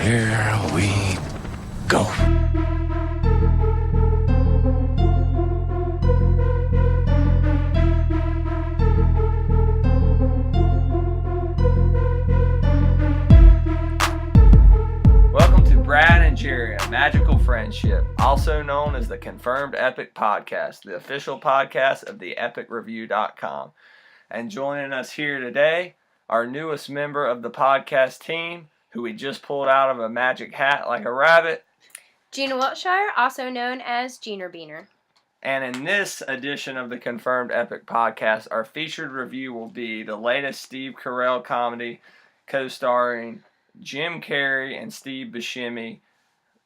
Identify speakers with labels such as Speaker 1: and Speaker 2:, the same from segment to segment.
Speaker 1: Here we go.
Speaker 2: Welcome to Brad and Jerry, a magical friendship, also known as the Confirmed Epic Podcast, the official podcast of the epicreview.com. And joining us here today, our newest member of the podcast team, who we just pulled out of a magic hat like a rabbit,
Speaker 3: Gina Wiltshire, also known as Gina Beaner.
Speaker 2: And in this edition of the Confirmed Epic Podcast, our featured review will be the latest Steve Carell comedy co-starring Jim Carrey and Steve Buscemi,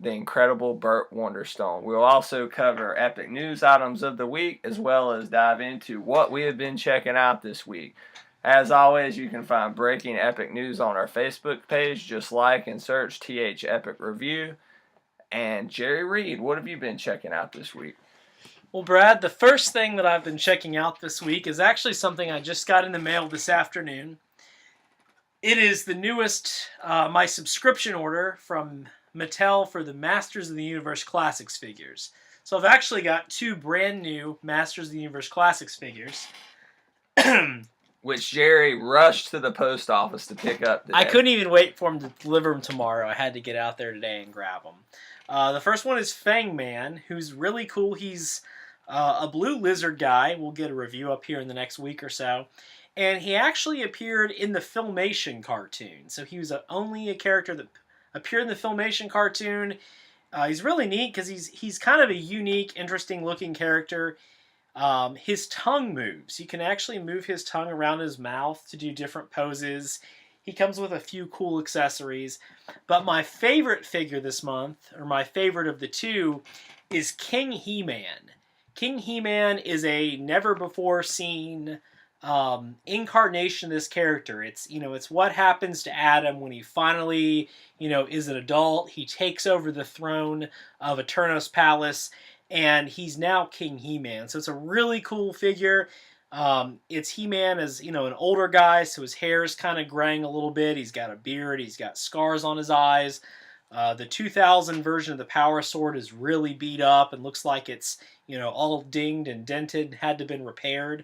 Speaker 2: The Incredible Burt Wonderstone. We'll also cover epic news items of the week, as well as dive into what we have been checking out this week. As always, you can find breaking epic news on our Facebook page. Just like and search TH Epic Review. And Jerry Reed, what have you been checking out this week?
Speaker 4: Well, Brad, the first thing that I've been checking out this week is actually something I just got in the mail this afternoon. It is the newest, my subscription order from Mattel for the Masters of the Universe Classics figures. So I've actually got two brand new Masters of the Universe Classics figures.
Speaker 2: Which Jerry rushed to the post office to pick up today.
Speaker 4: I couldn't even wait for him to deliver them tomorrow. I had to get out there today and grab them. The first one is Fang Man, who's really cool. He's a blue lizard guy. We'll get a review up here in the next week or so. And he actually appeared in the Filmation cartoon. So he was only a character that appeared in the Filmation cartoon. He's really neat because he's kind of a unique, interesting looking character. His tongue moves. You can actually move his tongue around his mouth to do different poses. He comes with a few cool accessories. But my favorite figure this month, or my favorite of the two, is King He-Man. King He-Man is a never-before-seen incarnation of this character. It's what happens to Adam when he finally, is an adult. He takes over the throne of Eternos Palace, and he's now King He-Man. So it's a really cool figure. It's He-Man as, an older guy, so his hair is kind of graying a little bit. He's got a beard. He's got scars on his eyes. The 2000 version of the Power Sword is really beat up and looks like it's, all dinged and dented, had to been repaired.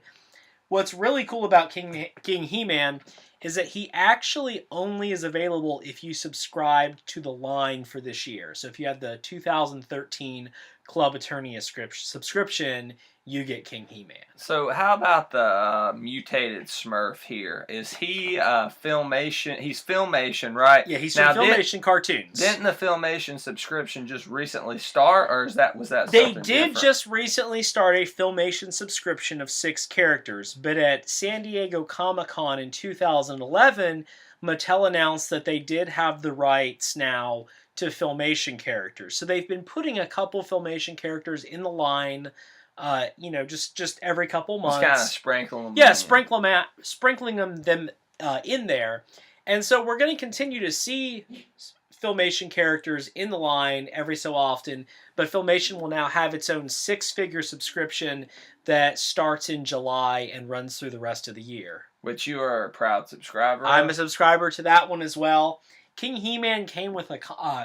Speaker 4: What's really cool about King He-Man is that he actually only is available if you subscribe to the line for this year. So if you have the 2013 Club Eternia subscription, you get King He-Man.
Speaker 2: So how about the mutated Smurf here? Is he Filmation? He's Filmation, right?
Speaker 4: Yeah, he's from Filmation cartoons.
Speaker 2: Didn't the Filmation subscription just recently start, or was that something
Speaker 4: They did
Speaker 2: different?
Speaker 4: just recently start a Filmation subscription of 6 characters, but at San Diego Comic-Con in 2011, Mattel announced that they did have the rights now to Filmation characters. So they've been putting a couple Filmation characters in the line, just every couple months.
Speaker 2: Just kind of sprinkling them.
Speaker 4: Yeah, sprinkling them in there. And so we're going to continue to see Filmation characters in the line every so often, but Filmation will now have its own 6-figure subscription that starts in July and runs through the rest of the year.
Speaker 2: Which you are a proud subscriber of.
Speaker 4: I'm a subscriber to that one as well. King He-Man came with a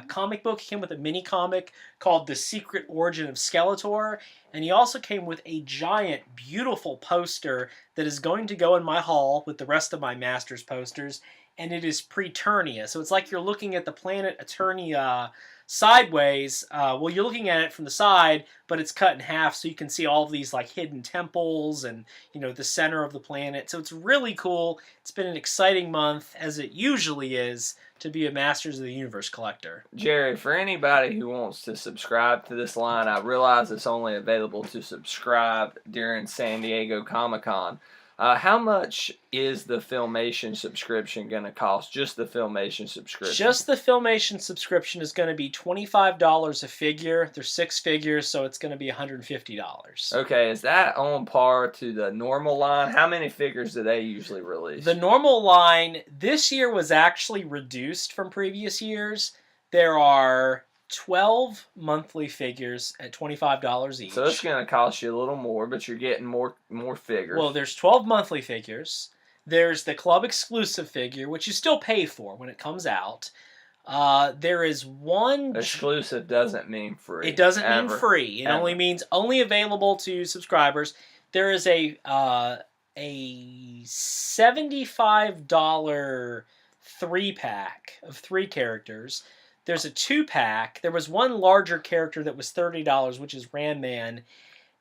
Speaker 4: comic book. He came with a mini-comic called The Secret Origin of Skeletor. And he also came with a giant, beautiful poster that is going to go in my hall with the rest of my Masters posters. And it is Preternia. So it's like you're looking at the planet Eternia sideways. Well, you're looking at it from the side, but it's cut in half so you can see all of these like hidden temples and, the center of the planet. So it's really cool. It's been an exciting month, as it usually is, to be a Masters of the Universe collector.
Speaker 2: Jerry, for anybody who wants to subscribe to this line, I realize it's only available to subscribe during San Diego Comic-Con. How much is the Filmation subscription going to cost? Just the Filmation subscription?
Speaker 4: Just the Filmation subscription is going to be $25 a figure. There's 6 figures, so it's going to be $150.
Speaker 2: Okay, is that on par to the normal line? How many figures do they usually release?
Speaker 4: The normal line this year was actually reduced from previous years. There are 12 monthly figures at $25 each.
Speaker 2: So it's going to cost you a little more, but you're getting more figures.
Speaker 4: Well, there's 12 monthly figures. There's the club exclusive figure, which you still pay for when it comes out. There is one...
Speaker 2: Exclusive doesn't mean free.
Speaker 4: It doesn't mean
Speaker 2: ever.
Speaker 4: free. It
Speaker 2: Ever.
Speaker 4: only means only available to subscribers. There is a $75 3-pack of 3 characters. There's a 2-pack. There was one larger character that was $30, which is Ram Man.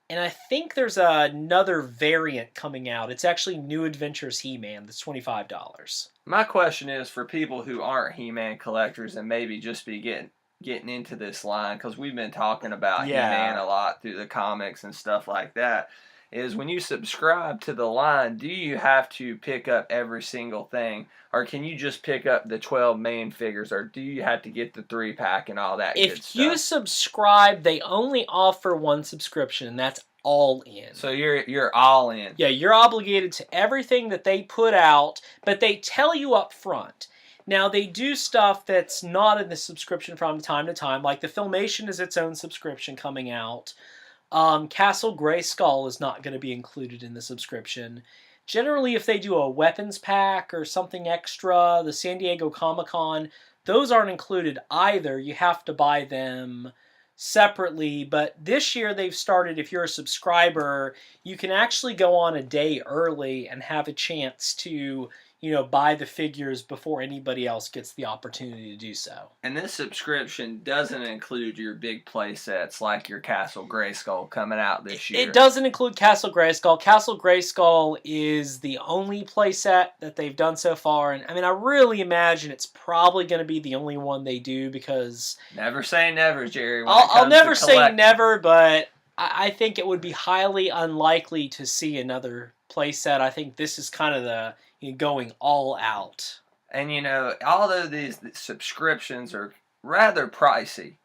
Speaker 4: And I think there's another variant coming out. It's actually New Adventures He-Man. That's $25.
Speaker 2: My question is for people who aren't He-Man collectors and maybe just be getting into this line, because we've been talking about He-Man a lot through the comics and stuff like that, is when you subscribe to the line, do you have to pick up every single thing? Or can you just pick up the 12 main figures? Or do you have to get the 3-pack and all that good stuff?
Speaker 4: If you subscribe, they only offer one subscription, and that's all in.
Speaker 2: So you're all in.
Speaker 4: Yeah, you're obligated to everything that they put out, but they tell you up front. Now, they do stuff that's not in the subscription from time to time, like the Filmation is its own subscription coming out. Castle Grayskull is not going to be included in the subscription. Generally, if they do a weapons pack or something extra, the San Diego Comic-Con, those aren't included either. You have to buy them separately, but this year they've started, if you're a subscriber, you can actually go on a day early and have a chance to, buy the figures before anybody else gets the opportunity to do so.
Speaker 2: And this subscription doesn't include your big play sets like your Castle Grayskull coming out this year.
Speaker 4: It doesn't include Castle Grayskull. Castle Grayskull is the only play set that they've done so far, and I really imagine it's probably going to be the only one they do because...
Speaker 2: Never say never, Jerry.
Speaker 4: I'll never say never, but I think it would be highly unlikely to see another play set. I think this is kind of the... going all out.
Speaker 2: And although these subscriptions are rather pricey,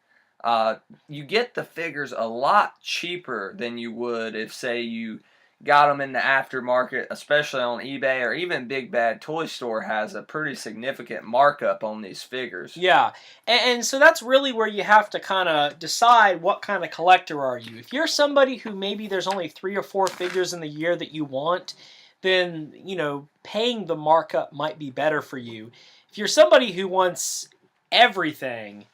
Speaker 2: you get the figures a lot cheaper than you would if, say, you got them in the aftermarket, especially on eBay, or even Big Bad Toy Store has a pretty significant markup on these figures.
Speaker 4: Yeah, and so that's really where you have to kind of decide what kind of collector are you. If you're somebody who maybe there's only 3 or 4 figures in the year that you want, then, paying the markup might be better for you. If you're somebody who wants everything,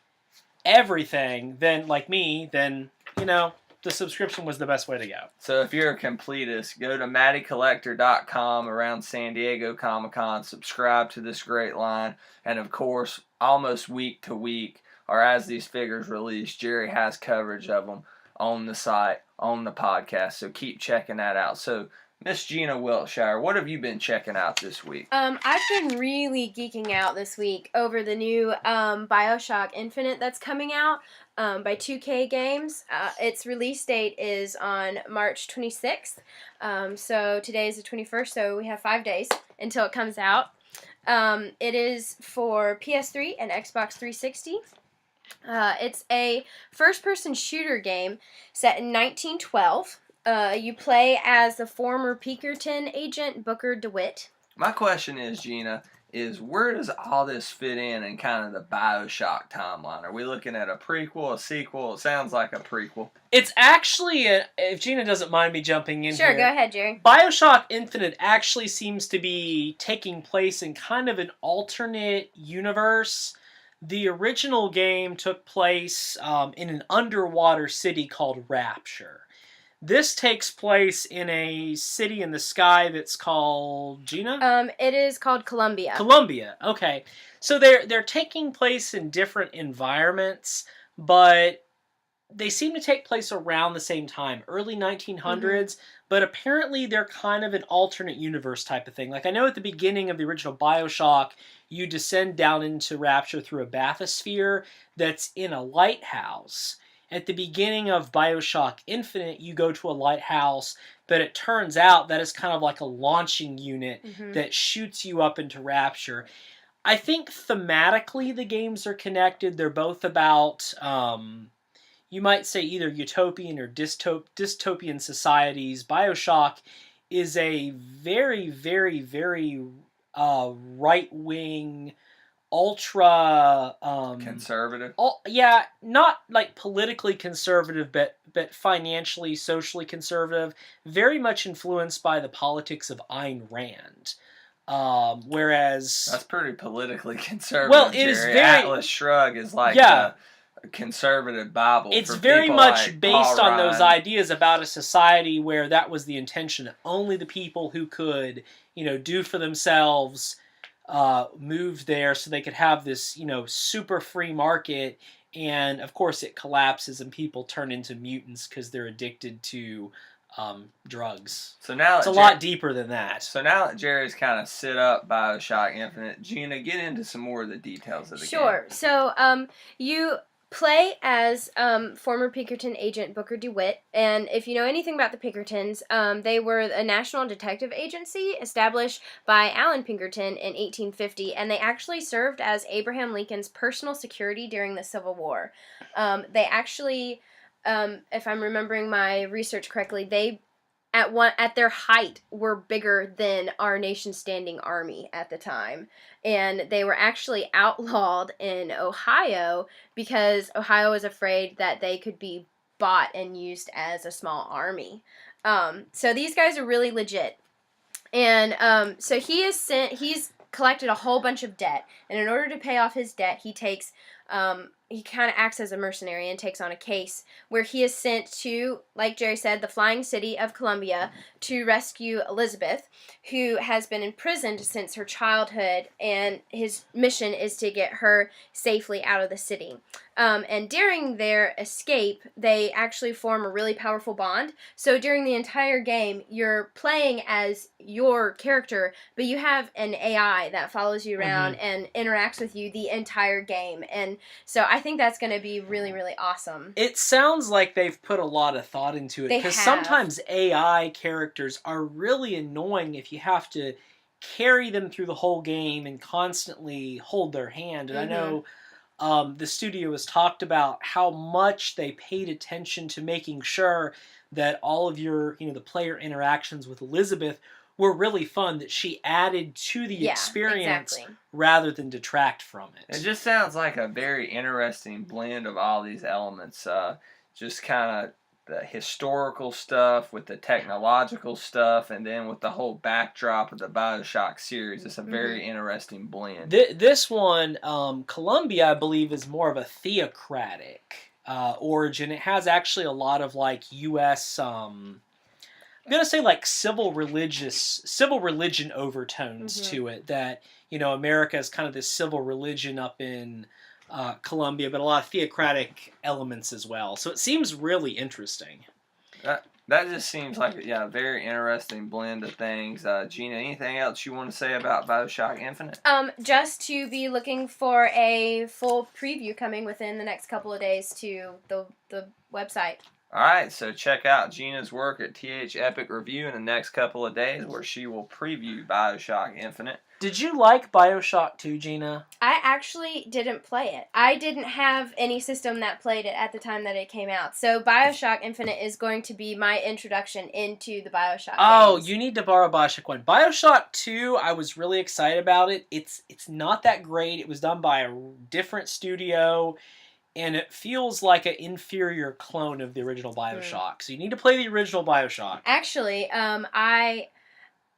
Speaker 4: then, like me, then, the subscription was the best way to go.
Speaker 2: So if you're a completist, go to MattyCollector.com around San Diego Comic-Con, subscribe to this great line, and of course, almost week to week, or as these figures release, Jerry has coverage of them on the site, on the podcast, so keep checking that out. So, Miss Gina Wiltshire, what have you been checking out this week?
Speaker 3: I've been really geeking out this week over the new BioShock Infinite that's coming out by 2K Games. Its release date is on March 26th. So today is the 21st, so we have 5 days until it comes out. It is for PS3 and Xbox 360. It's a first-person shooter game set in 1912. You play as the former Pinkerton agent Booker DeWitt.
Speaker 2: My question is, Gina, where does all this fit in kind of the BioShock timeline? Are we looking at a prequel, a sequel? It sounds like a prequel.
Speaker 4: It's actually, if Gina doesn't mind me jumping in
Speaker 3: here. Sure, go ahead, Jerry.
Speaker 4: BioShock Infinite actually seems to be taking place in kind of an alternate universe. The original game took place in an underwater city called Rapture. This takes place in a city in the sky that's called, Gina?
Speaker 3: It is called Columbia.
Speaker 4: Columbia, okay. So they're taking place in different environments, but they seem to take place around the same time, early 1900s, but apparently they're kind of an alternate universe type of thing. Like, I know at the beginning of the original BioShock, you descend down into Rapture through a bathysphere that's in a lighthouse. At the beginning of BioShock Infinite, you go to a lighthouse, but it turns out that it's kind of like a launching unit that shoots you up into Rapture. I think thematically the games are connected. They're both about, you might say, either utopian or dystopian societies. BioShock is a very, very, very right-wing, ultra
Speaker 2: conservative.
Speaker 4: Yeah, not like politically conservative, but financially, socially conservative. Very much influenced by the politics of Ayn Rand. Whereas
Speaker 2: That's pretty politically conservative.
Speaker 4: Well, it
Speaker 2: Jerry.
Speaker 4: is very
Speaker 2: Atlas Shrugged is like
Speaker 4: yeah.
Speaker 2: a conservative Bible.
Speaker 4: It's
Speaker 2: for
Speaker 4: very
Speaker 2: people
Speaker 4: much
Speaker 2: like
Speaker 4: based
Speaker 2: Paul
Speaker 4: on those
Speaker 2: Ryan.
Speaker 4: ideas about a society where that was the intention. That only the people who could, do for themselves, moved there so they could have this, super free market. And of course, it collapses and people turn into mutants because they're addicted to drugs.
Speaker 2: So now
Speaker 4: it's a lot deeper than that.
Speaker 2: So now that Jerry's kind of set up BioShock Infinite, Gina, get into some more of the details of the game.
Speaker 3: Sure. So you play as former Pinkerton agent Booker DeWitt, and if you know anything about the Pinkertons, they were a national detective agency established by Alan Pinkerton in 1850, and they actually served as Abraham Lincoln's personal security during the Civil War. They actually, if I'm remembering my research correctly, they at their height were bigger than our nation's standing army at the time, and they were actually outlawed in Ohio because Ohio was afraid that they could be bought and used as a small army. So these guys are really legit, and so he's collected a whole bunch of debt, and in order to pay off his debt, he kind of acts as a mercenary and takes on a case where he is sent to, like Jerry said, the flying city of Columbia to rescue Elizabeth, who has been imprisoned since her childhood, and his mission is to get her safely out of the city. And during their escape, they actually form a really powerful bond. So during the entire game, you're playing as your character, but you have an AI that follows you around and interacts with you the entire game. And so I think that's going to be really, really awesome.
Speaker 4: It sounds like they've put a lot of thought into it, because sometimes AI characters are really annoying if you have to carry them through the whole game and constantly hold their hand. And I know the studio has talked about how much they paid attention to making sure that all of your, the player interactions with Elizabeth were really fun, that she added to the experience rather than detract from it.
Speaker 2: It just sounds like a very interesting blend of all these elements. Just kind of the historical stuff with the technological stuff, and then with the whole backdrop of the BioShock series. It's a very interesting blend.
Speaker 4: This one, Columbia, I believe, is more of a theocratic origin. It has actually a lot of like U.S. I'm gonna say like civil religion overtones to it. That America is kind of this civil religion up in Columbia, but a lot of theocratic elements as well. So it seems really interesting.
Speaker 2: That just seems like a very interesting blend of things. Gina, anything else you want to say about BioShock Infinite?
Speaker 3: Just to be looking for a full preview coming within the next couple of days to the website.
Speaker 2: Alright, so check out Gina's work at TH Epic Review in the next couple of days, where she will preview BioShock Infinite.
Speaker 4: Did you like BioShock 2, Gina?
Speaker 3: I actually didn't play it. I didn't have any system that played it at the time that it came out. So BioShock Infinite is going to be my introduction into the BioShock games.
Speaker 4: You need to borrow BioShock 1. BioShock 2, I was really excited about it. It's not that great. It was done by a different studio, and it feels like an inferior clone of the original BioShock. So you need to play the original BioShock.
Speaker 3: Actually,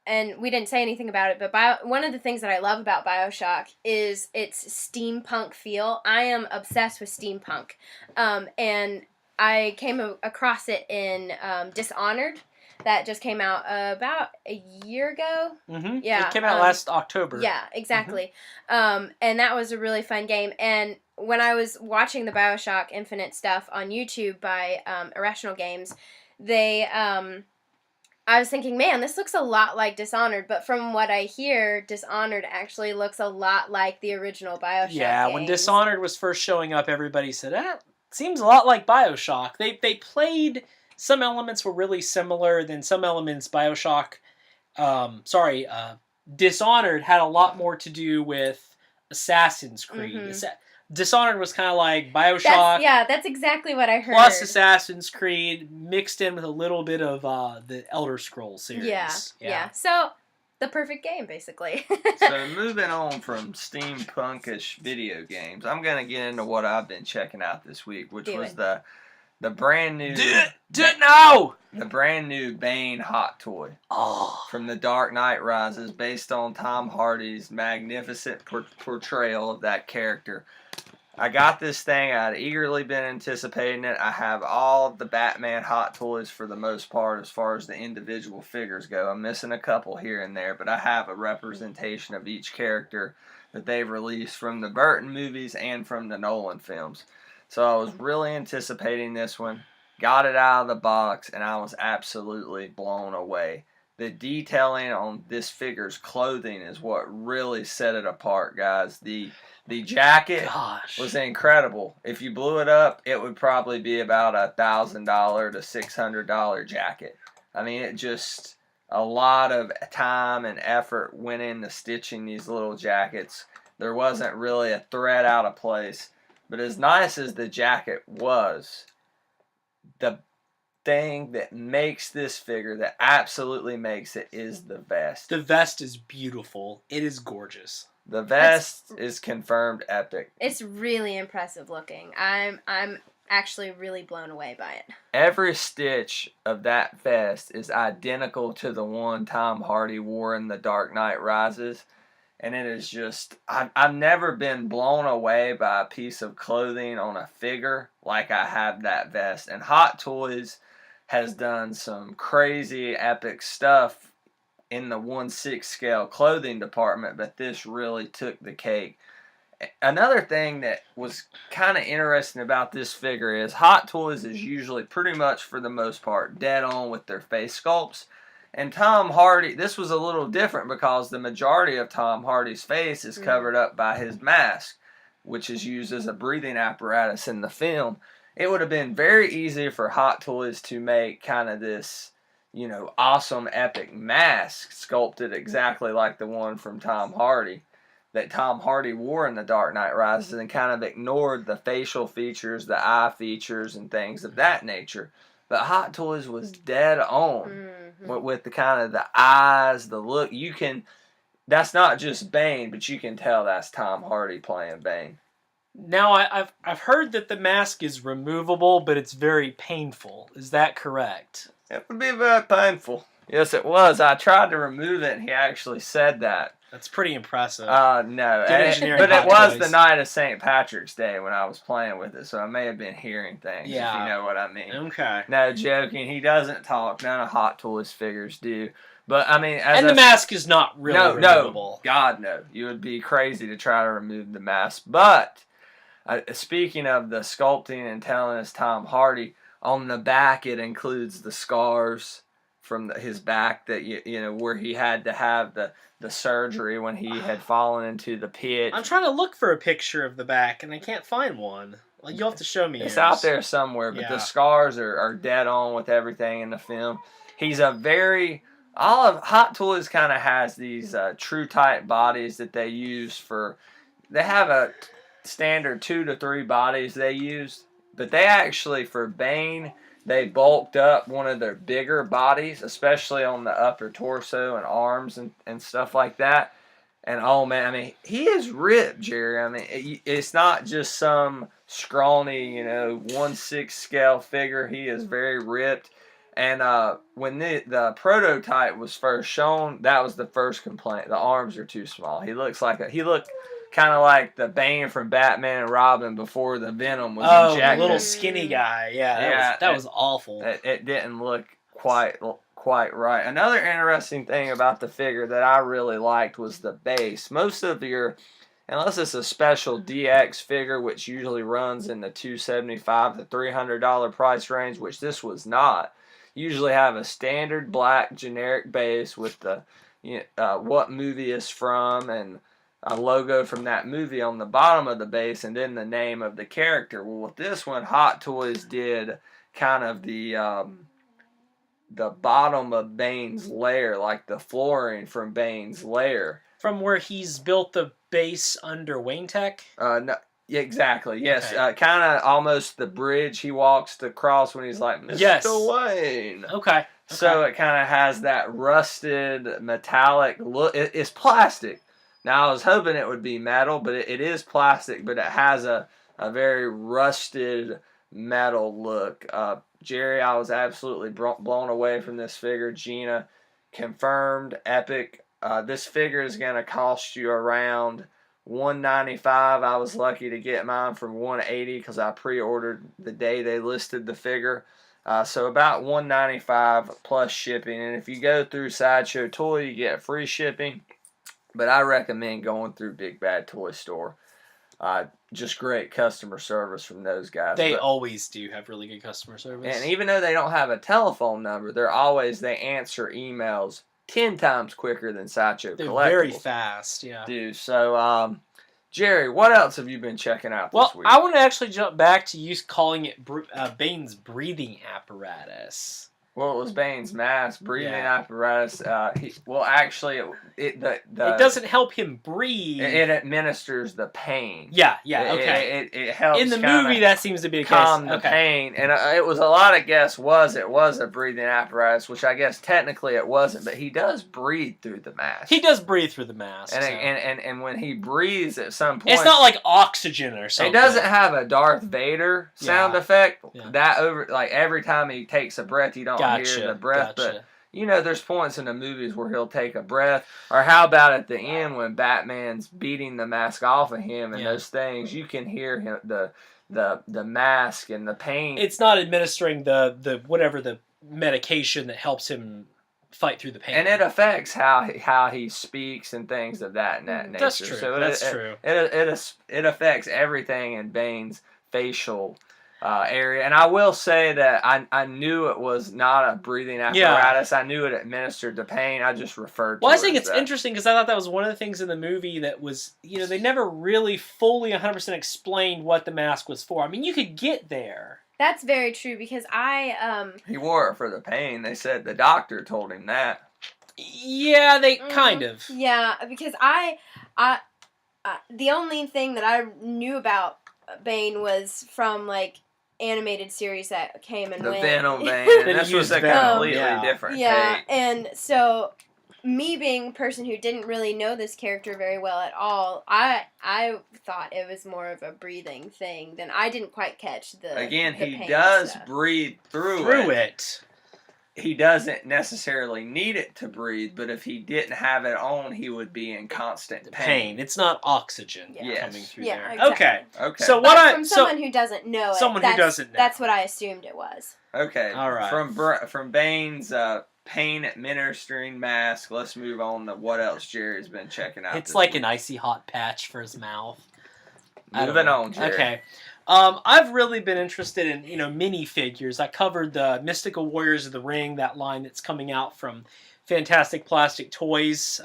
Speaker 3: and we didn't say anything about it, but one of the things that I love about BioShock is its steampunk feel. I am obsessed with steampunk. And I came across it in Dishonored. That just came out about a year ago. Yeah,
Speaker 4: it came out last October.
Speaker 3: Yeah, exactly. And that was a really fun game. And when I was watching the BioShock Infinite stuff on YouTube by Irrational Games, I was thinking, man, this looks a lot like Dishonored, but from what I hear, Dishonored actually looks a lot like the original BioShock games.
Speaker 4: When Dishonored was first showing up, everybody said, seems a lot like BioShock. They played, some elements were really similar, then some elements Dishonored had a lot more to do with Assassin's Creed. Dishonored was kind of like BioShock.
Speaker 3: That's exactly what I heard.
Speaker 4: Plus Assassin's Creed mixed in with a little bit of the Elder Scrolls series.
Speaker 3: Yeah. So, the perfect game, basically.
Speaker 2: So, moving on from steampunkish video games, I'm going to get into what I've been checking out this week, which was the the brand new...
Speaker 4: Do it now!
Speaker 2: The brand new Bane hot toy
Speaker 4: Oh.
Speaker 2: from The Dark Knight Rises, based on Tom Hardy's magnificent portrayal of that character. I got this thing. I'd eagerly been anticipating it. I have all of the Batman hot toys for the most part as far as the individual figures go. I'm missing a couple here and there, but I have a representation of each character that they've released from the Burton movies and from the Nolan films. So I was really anticipating this one. Got it out of the box, and I was absolutely blown away. The detailing on this figure's clothing is what really set it apart, guys. The jacket was incredible. If you blew it up, it would probably be about $1,000 to $600 jacket. I mean, it just, a lot of time and effort went into stitching these little jackets. There wasn't really a thread out of place. But as nice as the jacket was, the thing that makes this figure, that absolutely makes it, is the vest.
Speaker 4: The vest is beautiful. It is gorgeous.
Speaker 2: The vest is confirmed epic.
Speaker 3: It's really impressive looking. I'm actually really blown away by it.
Speaker 2: Every stitch of that vest is identical to the one Tom Hardy wore in The Dark Knight Rises. And it is just, I've never been blown away by a piece of clothing on a figure like I have that vest. And Hot Toys has done some crazy epic stuff in the 1/6 scale clothing department, but this really took the cake. Another thing that was kind of interesting about this figure is Hot Toys is usually pretty much, for the most part, dead on with their face sculpts. And Tom Hardy, this was a little different because the majority of Tom Hardy's face is covered up by his mask, which is used as a breathing apparatus in the film. It would have been very easy for Hot Toys to make kind of this, you know, awesome epic mask sculpted exactly like the one from Tom Hardy that Tom Hardy wore in The Dark Knight Rises, and kind of ignored the facial features, the eye features, and things of that nature. But Hot Toys was dead on with the kind of the eyes, the look. You can, that's not just Bane, but you can tell that's Tom Hardy playing Bane.
Speaker 4: Now, I've heard that the mask is removable, but it's very painful. Is that correct?
Speaker 2: It would be very painful. Yes, it was. I tried to remove it, and he actually said that.
Speaker 4: That's pretty impressive.
Speaker 2: No. But it was the night of St. Patrick's Day when I was playing with it, so I may have been hearing things, if you know what I mean.
Speaker 4: Okay.
Speaker 2: No, joking. He doesn't talk. None of Hot Toys figures do. But, I mean...
Speaker 4: the mask is not really removable.
Speaker 2: No. God, no. You would be crazy to try to remove the mask. But, speaking of the sculpting and telling us Tom Hardy, on the back it includes the scars from his back that, you know, where he had to have the surgery when he had fallen into the pit.
Speaker 4: I'm trying to look for a picture of the back, and I can't find one. Like, you'll have to show me.
Speaker 2: It's out there somewhere, but the scars are dead on with everything in the film. He's a very... All of Hot Toys kind of has these true type bodies that they use for... They have a standard 2 to 3 bodies they use, but they actually, for Bane... They bulked up one of their bigger bodies, especially on the upper torso and arms and stuff like that. And, oh, man, I mean, he is ripped, Jerry. I mean, it's not just some scrawny, you know, 1/6 scale figure. He is very ripped. And when the prototype was first shown, that was the first complaint. The arms are too small. He looked kind of like the Bane from Batman and Robin before the Venom was injected.
Speaker 4: Oh, the little skinny guy. Yeah, that was awful.
Speaker 2: It didn't look quite right. Another interesting thing about the figure that I really liked was the base. Most of your, unless it's a special DX figure, which usually runs in the $275 to $300 price range, which this was not, you usually have a standard black generic base with the what movie it's from and a logo from that movie on the bottom of the base, and then the name of the character. Well, with this one, Hot Toys did kind of the bottom of Bane's lair, like the flooring from Bane's lair.
Speaker 4: From where he's built the base under Wayne Tech?
Speaker 2: No, exactly, yes.
Speaker 4: Okay.
Speaker 2: Kind of almost the bridge he walks across when he's like, Mr. Wayne.
Speaker 4: Okay.
Speaker 2: So it kind of has that rusted, metallic look. It's plastic. Now, I was hoping it would be metal, but it is plastic, but it has a very rusted, metal look. Jerry, I was absolutely blown away from this figure. Gina confirmed epic. This figure is going to cost you around $195. I was lucky to get mine for $180 because I pre-ordered the day they listed the figure. So about $195 plus shipping. And if you go through Sideshow Toy, you get free shipping. But I recommend going through Big Bad Toy Store. Just great customer service from those guys.
Speaker 4: They always do have really good customer service.
Speaker 2: And even though they don't have a telephone number, they answer emails 10 times quicker than Sideshow
Speaker 4: They're
Speaker 2: Collectibles.
Speaker 4: very fast, yeah.
Speaker 2: Do. So, Jerry, what else have you been checking out this week?
Speaker 4: I want to actually jump back to you calling it Bane's breathing apparatus.
Speaker 2: Well, it was Bane's mask, breathing
Speaker 4: Yeah.
Speaker 2: apparatus. It
Speaker 4: doesn't help him breathe.
Speaker 2: It administers the pain.
Speaker 4: Yeah, okay.
Speaker 2: It helps
Speaker 4: in the movie, that seems to be a
Speaker 2: calm
Speaker 4: case.
Speaker 2: the pain, and it was a lot of guess it was a breathing apparatus, which I guess technically it wasn't, but he does breathe through the mask.
Speaker 4: He does breathe through the mask.
Speaker 2: And when he breathes at some point,
Speaker 4: it's not like oxygen or something.
Speaker 2: It doesn't have a Darth Vader sound effect.
Speaker 4: Yeah.
Speaker 2: That every time he takes a breath, you don't hear the breath,
Speaker 4: Gotcha.
Speaker 2: but there's points in the movies where he'll take a breath. Or how about at the end when Batman's beating the mask off of him and those things, you can hear him the mask and the pain.
Speaker 4: It's not administering the whatever the medication that helps him fight through the pain.
Speaker 2: And it affects how he speaks and things of that nature.
Speaker 4: That's true.
Speaker 2: So
Speaker 4: That's true.
Speaker 2: It affects everything in Bane's facial area. And I will say that I knew it was not a breathing apparatus. I knew it administered the pain. I just referred to it.
Speaker 4: Well, I think it's interesting because I thought that was one of the things in the movie that was, they never really fully 100% explained what the mask was for. I mean, you could get there.
Speaker 3: That's very true because
Speaker 2: He wore it for the pain. They said the doctor told him that.
Speaker 4: Yeah, they kind of.
Speaker 3: Yeah, because the only thing that I knew about Bane was from animated series that came and
Speaker 2: the
Speaker 3: went.
Speaker 2: Venom Bane. This was a completely different take.
Speaker 3: And so me being a person who didn't really know this character very well at all, I thought it was more of a breathing thing than I didn't quite catch the
Speaker 2: Again,
Speaker 3: the
Speaker 2: he
Speaker 3: pain
Speaker 2: does
Speaker 3: stuff.
Speaker 2: breathe through it. He doesn't necessarily need it to breathe, but if he didn't have it on, he would be in constant pain.
Speaker 4: It's not oxygen
Speaker 2: Yes.
Speaker 4: coming through
Speaker 3: Yeah,
Speaker 4: there.
Speaker 3: exactly.
Speaker 2: Okay.
Speaker 4: So
Speaker 3: From someone who doesn't know it,
Speaker 4: know.
Speaker 3: that's what I assumed it was.
Speaker 2: Okay.
Speaker 4: All right.
Speaker 2: From Bane's pain administering mask, let's move on to what else Jerry's been checking out.
Speaker 4: It's like an icy hot patch for his mouth.
Speaker 2: Moving on, Jerry.
Speaker 4: Okay. I've really been interested in, mini figures. I covered the Mystical Warriors of the Ring, that line that's coming out from Fantastic Plastic Toys.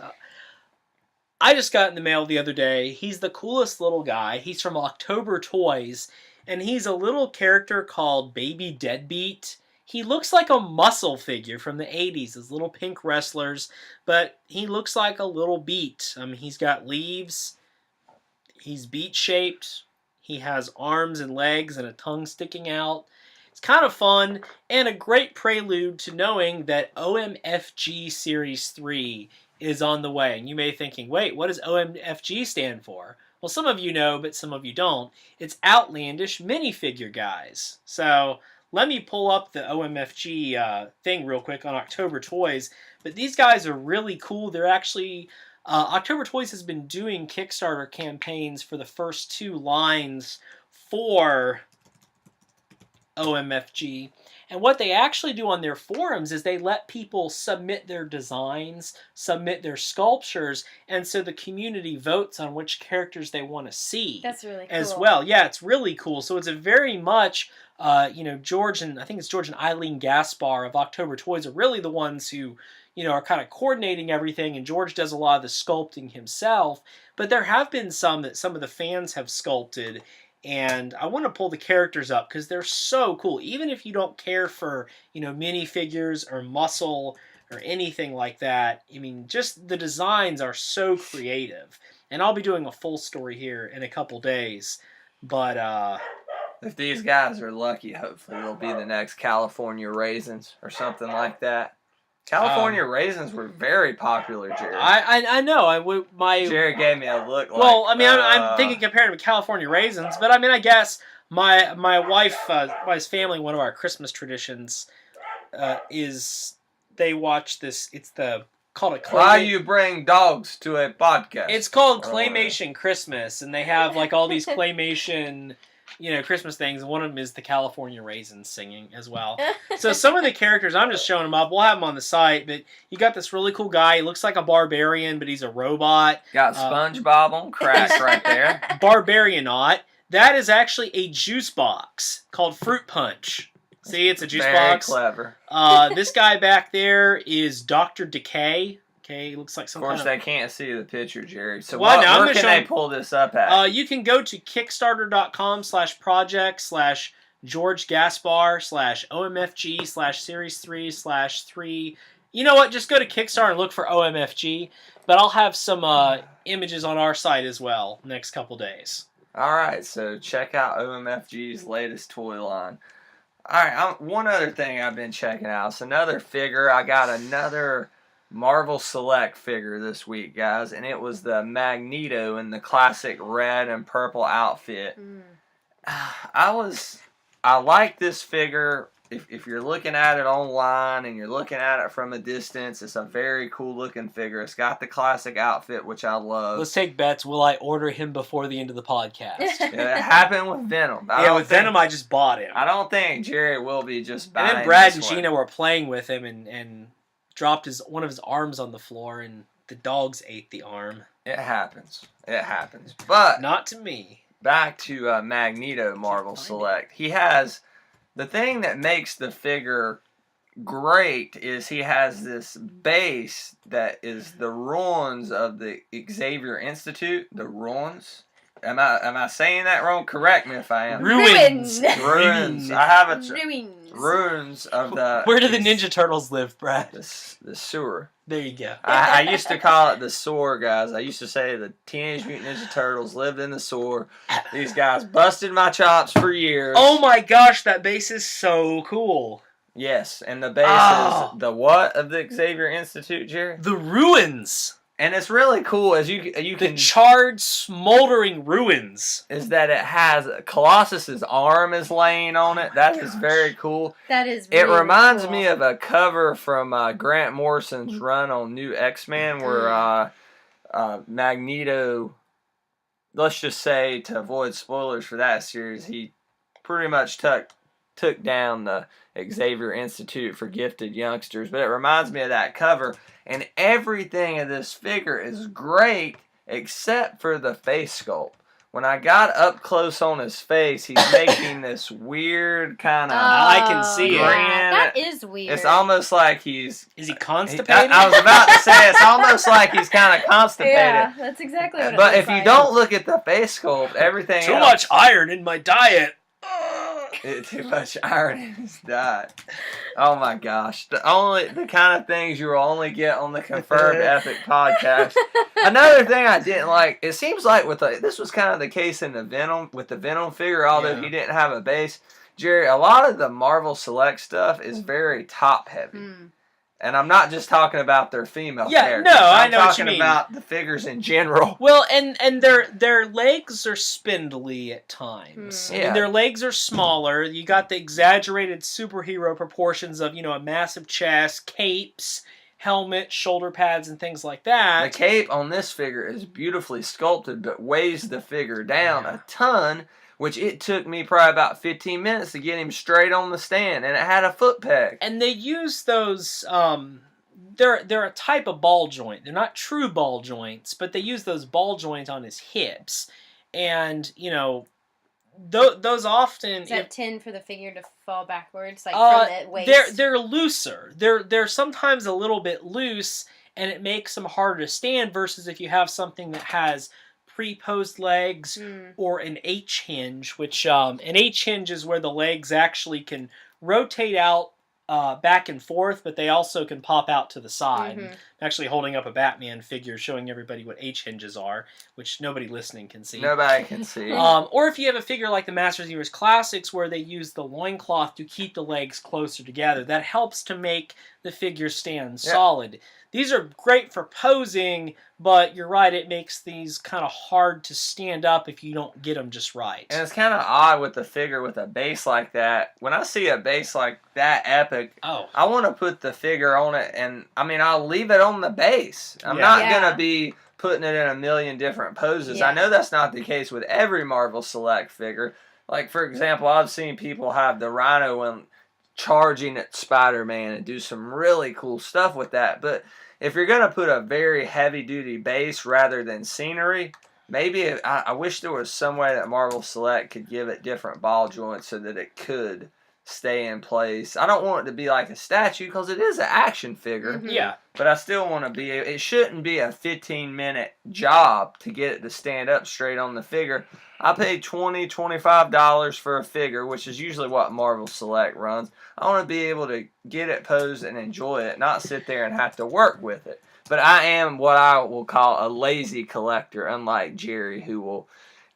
Speaker 4: I just got in the mail the other day. He's the coolest little guy. He's from October Toys, and he's a little character called Baby Deadbeat. He looks like a muscle figure from the 80s, his little pink wrestlers, but he looks like a little beet. He's got leaves. He's beet-shaped. He has arms and legs and a tongue sticking out. It's kind of fun and a great prelude to knowing that OMFG Series 3 is on the way. And you may be thinking, wait, what does OMFG stand for? Well, some of you know, but some of you don't. It's Outlandish Minifigure Guys. So let me pull up the OMFG thing real quick on October Toys. But these guys are really cool. They're actually... October Toys has been doing Kickstarter campaigns for the first 2 lines for OMFG. And what they actually do on their forums is they let people submit their designs, submit their sculptures, and so the community votes on which characters they want to see.
Speaker 3: That's really cool.
Speaker 4: As well. Yeah, it's really cool. So it's a very much, George and Eileen Gaspar of October Toys are really the ones who are kind of coordinating everything, and George does a lot of the sculpting himself. But there have been some that some of the fans have sculpted, and I want to pull the characters up because they're so cool. Even if you don't care for, minifigures or muscle or anything like that, just the designs are so creative. And I'll be doing a full story here in a couple days. But,
Speaker 2: if these guys are lucky, hopefully they'll be the next California Raisins or something like that. California Raisins were very popular, Jerry.
Speaker 4: I know.
Speaker 2: Jerry gave me a look like...
Speaker 4: Well, I'm thinking comparing them to California Raisins, but I guess My wife's family, one of our Christmas traditions is they watch this. It's called a
Speaker 2: Why you bring dogs to a podcast?
Speaker 4: It's called Claymation Christmas, and they have like all these claymation, Christmas things. And one of them is the California Raisins singing as well. So some of the characters, I'm just showing them up. We'll have them on the site, but you got this really cool guy. He looks like a barbarian, but he's a robot.
Speaker 2: Got SpongeBob on crack right there.
Speaker 4: Barbarianaut. That is actually a juice box called Fruit Punch. See, it's a juice box.
Speaker 2: Very clever.
Speaker 4: This guy back there is Dr. Decay. Okay, looks like some.
Speaker 2: Of course, they can't see the picture, Jerry. So
Speaker 4: where
Speaker 2: can they pull this up at?
Speaker 4: You can go to Kickstarter.com/project/George Gaspar/OMFG/Series 3/3. You know what? Just go to Kickstarter and look for OMFG. But I'll have some images on our site as well next couple days.
Speaker 2: All right, so check out OMFG's latest toy line. All right, one other thing I've been checking out. It's another figure. I got another Marvel Select figure this week, guys, and it was the Magneto in the classic red and purple outfit. I like this figure. If you're looking at it online and you're looking at it from a distance, it's a very cool looking figure. It's got the classic outfit, which I love.
Speaker 4: Let's take bets. Will I order him before the end of the podcast?
Speaker 2: Yeah, it happened with Venom.
Speaker 4: With Venom, I just bought him.
Speaker 2: I don't think Jerry will be just buying.
Speaker 4: And then Brad and Gina were playing with him and dropped one of his arms on the floor, and the dogs ate the arm.
Speaker 2: It happens. But
Speaker 4: not to me.
Speaker 2: Back to Magneto Marvel Select. He has... The thing that makes the figure great is he has this base that is the ruins of the Xavier Institute. The ruins. Am I saying that wrong? Correct me if I am.
Speaker 4: Ruins.
Speaker 2: I have a ruins of the.
Speaker 4: Where do the Ninja Turtles live, Brad?
Speaker 2: The sewer.
Speaker 4: There you go.
Speaker 2: I used to call it the sewer, guys. I used to say the Teenage Mutant Ninja Turtles lived in the sewer. These guys busted my chops for years.
Speaker 4: Oh my gosh, that base is so cool.
Speaker 2: Yes, and the base is the what of the Xavier Institute, Jerry?
Speaker 4: The ruins.
Speaker 2: And it's really cool as you can...
Speaker 4: The charred, smoldering ruins.
Speaker 2: Is that it has... Colossus's arm is laying on it. That is very cool.
Speaker 3: That is really
Speaker 2: It reminds
Speaker 3: cool.
Speaker 2: me of a cover from Grant Morrison's run on New X-Men where Magneto... Let's just say, to avoid spoilers for that series, he pretty much took down the Xavier Institute for Gifted Youngsters. But it reminds me of that cover... And everything in this figure is great except for the face sculpt. When I got up close on his face, he's making this weird kind of...
Speaker 4: I can see it.
Speaker 3: That is weird.
Speaker 2: It's almost like he's...
Speaker 4: Is he constipated?
Speaker 2: I was about to say, it's almost like he's kind of constipated.
Speaker 3: Yeah, that's exactly what it
Speaker 2: But
Speaker 3: looks
Speaker 2: if you
Speaker 3: like.
Speaker 2: don't look at the face sculpt, everything
Speaker 4: Too
Speaker 2: else...
Speaker 4: much iron in my diet.
Speaker 2: Too much iron in his diet. Oh my gosh. The kind of things you will only get on the Confirmed Epic podcast. Another thing I didn't like, it seems like this was kind of the case in the Venom figure, although he didn't have a base. Jerry, a lot of the Marvel Select stuff is very top heavy. And I'm not just talking about their female characters.
Speaker 4: I know what you mean.
Speaker 2: I'm talking about the figures in general.
Speaker 4: Well, and their legs are spindly at times.
Speaker 2: Yeah.
Speaker 4: Their legs are smaller. You got the exaggerated superhero proportions of, a massive chest, capes, helmet, shoulder pads, and things like that.
Speaker 2: The cape on this figure is beautifully sculpted, but weighs the figure down a ton, which it took me probably about 15 minutes to get him straight on the stand, and it had a foot peg.
Speaker 4: And they use those, they're a type of ball joint. They're not true ball joints, but they use those ball joints on his hips. And, those often...
Speaker 3: Is that 10 for the figure to fall backwards, like from the waist?
Speaker 4: They're looser. They're sometimes a little bit loose, and it makes them harder to stand versus if you have something that has pre-posed legs or an H hinge, which an H hinge is where the legs actually can rotate out back and forth, but they also can pop out to the side. actually holding up a Batman figure showing everybody what H-hinges are, which nobody listening can see.
Speaker 2: Nobody can see.
Speaker 4: Or if you have a figure like the Masters of the Universe Classics where they use the loincloth to keep the legs closer together, that helps to make the figure stand solid. These are great for posing, but you're right, it makes these kind of hard to stand up if you don't get them just right.
Speaker 2: And it's kind of odd with the figure with a base like that. When I see a base like that epic, I want to put the figure on it, and I mean, I'll leave it on the base. I'm not going to be putting it in a million different poses. I know that's not the case with every Marvel Select figure. Like, for example, I've seen people have the Rhino and charging at Spider-Man and do some really cool stuff with that. But if you're going to put a very heavy-duty base rather than scenery, maybe I wish there was some way that Marvel Select could give it different ball joints so that it could stay in place. I don't want it to be like a statue because it is an action figure.
Speaker 4: Yeah.
Speaker 2: But I still want to be, it shouldn't be a 15-minute job to get it to stand up straight on the figure. I paid $20, $25 for a figure, which is usually what Marvel Select runs. I want to be able to get it posed and enjoy it, not sit there and have to work with it. But I am what I will call a lazy collector, unlike Jerry, who will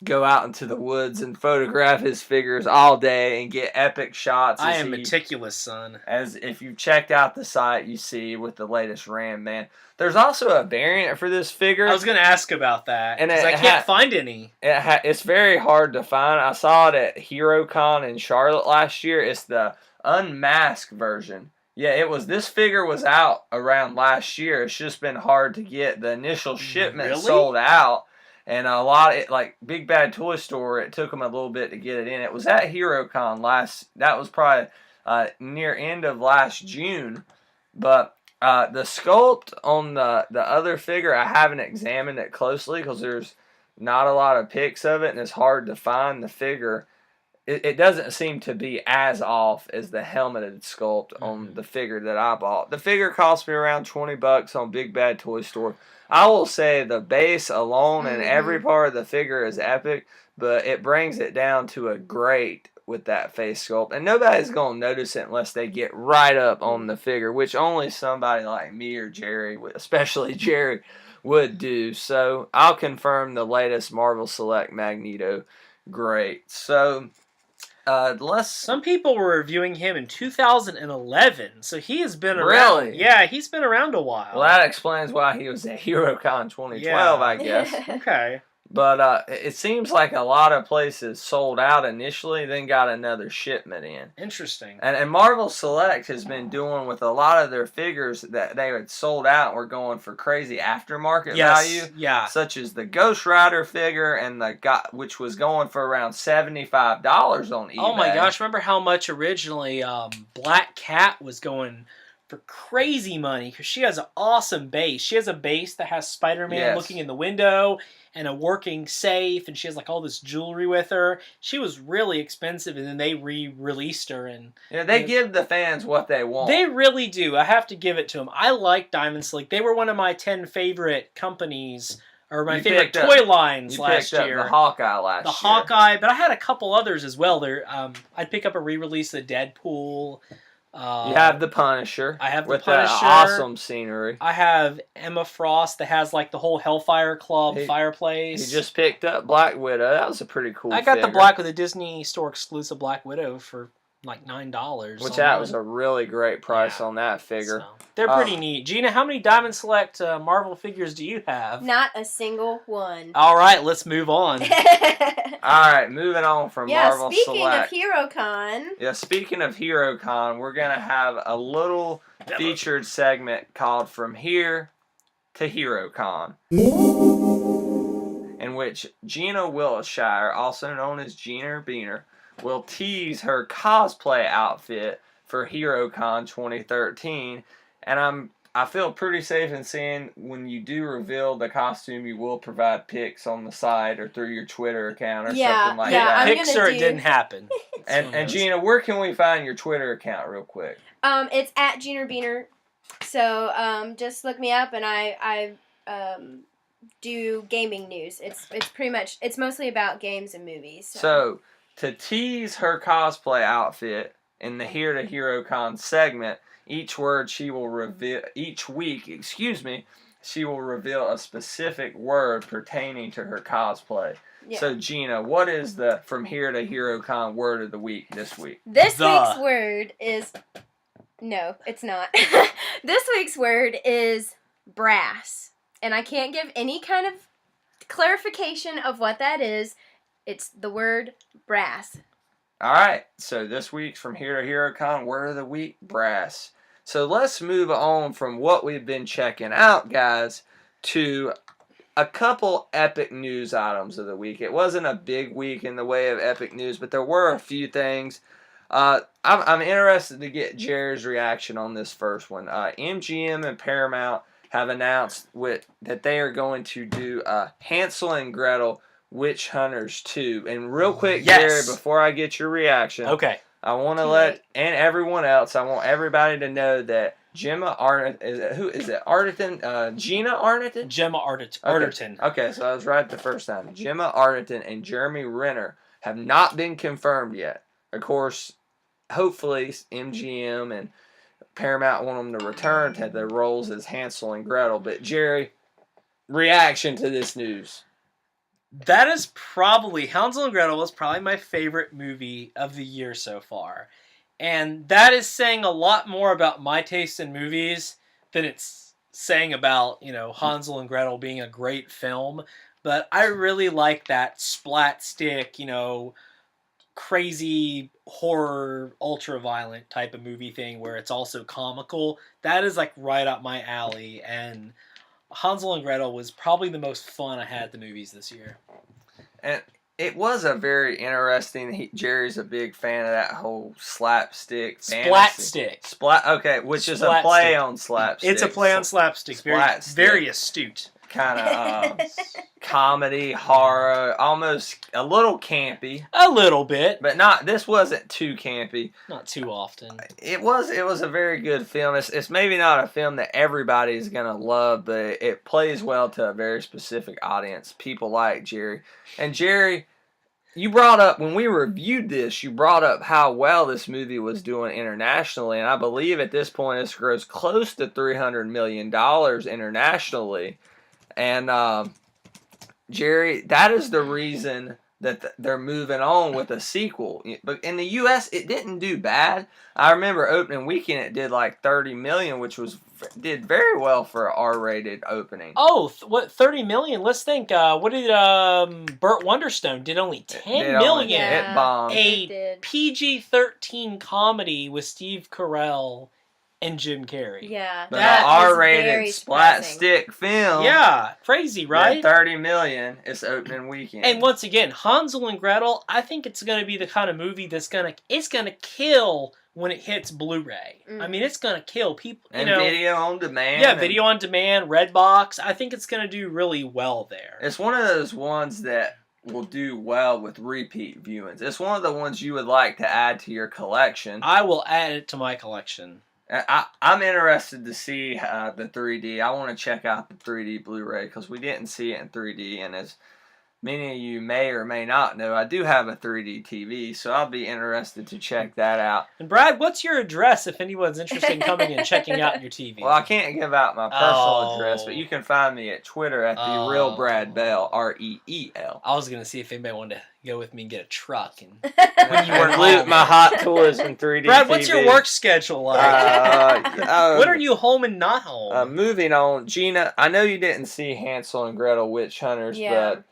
Speaker 2: go out into the woods and photograph his figures all day and get epic shots.
Speaker 4: I am meticulous, son.
Speaker 2: As if you've checked out the site, you see with the latest Ram Man. There's also a variant for this figure.
Speaker 4: I was going to ask about that, because I can't find any.
Speaker 2: It's very hard to find. I saw it at HeroCon in Charlotte last year. It's the unmasked version. Yeah, this figure was out around last year. It's just been hard to get. The initial shipment sold out. And a lot, like Big Bad Toy Store, it took them a little bit to get it in. It was at HeroCon that was probably near end of last June. But the sculpt on the other figure, I haven't examined it closely because there's not a lot of pics of it and it's hard to find the figure. It doesn't seem to be as off as the helmeted sculpt on the figure that I bought. The figure cost me around $20 on Big Bad Toy Store. I will say the base alone and every part of the figure is epic, but it brings it down to a great with that face sculpt. And nobody's going to notice it unless they get right up on the figure, which only somebody like me or Jerry, especially Jerry, would do. So I'll confirm the latest Marvel Select Magneto. Great. So
Speaker 4: some people were reviewing him in 2011, so he has been
Speaker 2: around.
Speaker 4: Really? Yeah, he's been around a while.
Speaker 2: Well, that explains why he was at HeroCon 2012, I guess.
Speaker 4: Okay.
Speaker 2: But it seems like a lot of places sold out initially, then got another shipment in.
Speaker 4: Interesting.
Speaker 2: And Marvel Select has been doing with a lot of their figures that they had sold out and were going for crazy aftermarket value.
Speaker 4: Yeah.
Speaker 2: Such as the Ghost Rider figure and which was going for around $75 on eBay.
Speaker 4: Oh my gosh, remember how much originally Black Cat was going for crazy money? Because she has an awesome base. She has a base that has Spider-Man looking in the window and a working safe, and she has like all this jewelry with her. She was really expensive, and then they re-released her. And
Speaker 2: they give the fans what they want.
Speaker 4: They really do. I have to give it to them. I like Diamond Slick. They were one of my 10 favorite companies, or my favorite toy lines last year.
Speaker 2: The Hawkeye last year.
Speaker 4: The Hawkeye, but I had a couple others as well. There, I'd pick up a re-release of Deadpool.
Speaker 2: You have the Punisher.
Speaker 4: I have the
Speaker 2: with
Speaker 4: Punisher.
Speaker 2: That awesome scenery.
Speaker 4: I have Emma Frost that has like the whole Hellfire Club fireplace.
Speaker 2: You just picked up Black Widow. That was a pretty cool
Speaker 4: I got
Speaker 2: figure.
Speaker 4: the black with the Disney Store exclusive Black Widow for like $9.
Speaker 2: Which that was a really great price on that figure.
Speaker 4: So, they're pretty neat. Gina, how many Diamond Select Marvel figures do you have?
Speaker 3: Not a single one.
Speaker 4: All right, let's move on.
Speaker 2: All right, moving on from Marvel Select.
Speaker 3: Speaking of HeroCon.
Speaker 2: Yeah, speaking of HeroCon, we're going to have a little featured segment called From Here to HeroCon, in which Gina Wiltshire, also known as Gina Beaner, will tease her cosplay outfit for HeroCon 2013, and I feel pretty safe in saying when you do reveal the costume, you will provide pics on the side or through your Twitter account or something like that.
Speaker 4: Pics or it didn't happen.
Speaker 2: And Gina, where can we find your Twitter account real quick?
Speaker 3: It's at Gina Beaner. So just look me up, and I do gaming news. It's mostly about games and movies.
Speaker 2: So to tease her cosplay outfit in the Here to HeroCon segment, Each week, she will reveal a specific word pertaining to her cosplay.
Speaker 3: Yeah.
Speaker 2: So Gina, what is the From Here to HeroCon word of the week this week?
Speaker 3: This week's word is... No, it's not. This week's word is brass. And I can't give any kind of clarification of what that is. It's the word brass.
Speaker 2: All right. So this week's From Here to HeroCon word of the week, brass. So let's move on from what we've been checking out, guys, to a couple epic news items of the week. It wasn't a big week in the way of epic news, but there were a few things. I'm interested to get Jerry's reaction on this first one. MGM and Paramount have announced that they are going to do Hansel and Gretel Witch Hunters 2. And real quick,
Speaker 4: Yes.
Speaker 2: Jerry, before I get your reaction,
Speaker 4: Okay.
Speaker 2: I want to and everyone else, I want everybody to know that Gemma Arterton, who is it? Arterton? Gina Arterton?
Speaker 4: Gemma Arterton.
Speaker 2: Okay, so I was right the first time. Gemma Arterton and Jeremy Renner have not been confirmed yet. Of course, hopefully MGM and Paramount want them to return to their roles as Hansel and Gretel. But Jerry, reaction to this news?
Speaker 4: That is probably, Hansel and Gretel was probably my favorite movie of the year so far. And that is saying a lot more about my taste in movies than it's saying about, Hansel and Gretel being a great film. But I really like that splat stick, crazy horror, ultra-violent type of movie thing where it's also comical. That is like right up my alley, and Hansel and Gretel was probably the most fun I had at the movies this year.
Speaker 2: And it was a very interesting. Jerry's a big fan of that whole slapstick fantasy. Okay, which is a play on slapstick.
Speaker 4: It's a play on slapstick. Very astute.
Speaker 2: Kind of comedy, horror, almost a little campy.
Speaker 4: A little bit,
Speaker 2: but not. This wasn't too campy.
Speaker 4: Not too often.
Speaker 2: It was a very good film. It's maybe not a film that everybody is gonna love, but it plays well to a very specific audience. People like Jerry. And Jerry, you brought up when we reviewed this. You brought up how well this movie was doing internationally, and I believe at this point it's grossed close to $300 million internationally. And Jerry, that is the reason that they're moving on with a sequel. But in the U.S., it didn't do bad. I remember opening weekend, it did like $30 million, which did very well for an R-rated opening.
Speaker 4: Oh, what, $30 million? Let's think. What did Burt Wonderstone did? Only $10 million.
Speaker 2: It bombed.
Speaker 4: A PG-13 comedy with Steve Carell and Jim Carrey.
Speaker 3: Yeah,
Speaker 2: but an R-rated splat stick film.
Speaker 4: Yeah, crazy, right?
Speaker 2: $30 million. It's opening weekend.
Speaker 4: And once again, Hansel and Gretel. I think it's going to be the kind of movie that's gonna kill when it hits Blu-ray. I mean, it's gonna kill people.
Speaker 2: And video on demand.
Speaker 4: Yeah, video on demand, Redbox. I think it's gonna do really well there.
Speaker 2: It's one of those ones that will do well with repeat viewings. It's one of the ones you would like to add to your collection.
Speaker 4: I will add it to my collection.
Speaker 2: I'm interested to see the 3D. I want to check out the 3D Blu-ray because we didn't see it in 3D. And as many of you may or may not know, I do have a 3D TV, so I'll be interested to check that out.
Speaker 4: And Brad, what's your address if anyone's interested in coming and checking out your TV?
Speaker 2: Well, I can't give out my personal address, but you can find me at Twitter at the Real Brad Bell, REEL.
Speaker 4: I was gonna see if anybody wanted to go with me and get a truck and
Speaker 2: when you were loot my Hot Toys in 3D.
Speaker 4: Brad,
Speaker 2: TV.
Speaker 4: what's your work schedule like? When are you home and not home?
Speaker 2: Moving on, Gina. I know you didn't see Hansel and Gretel Witch Hunters, but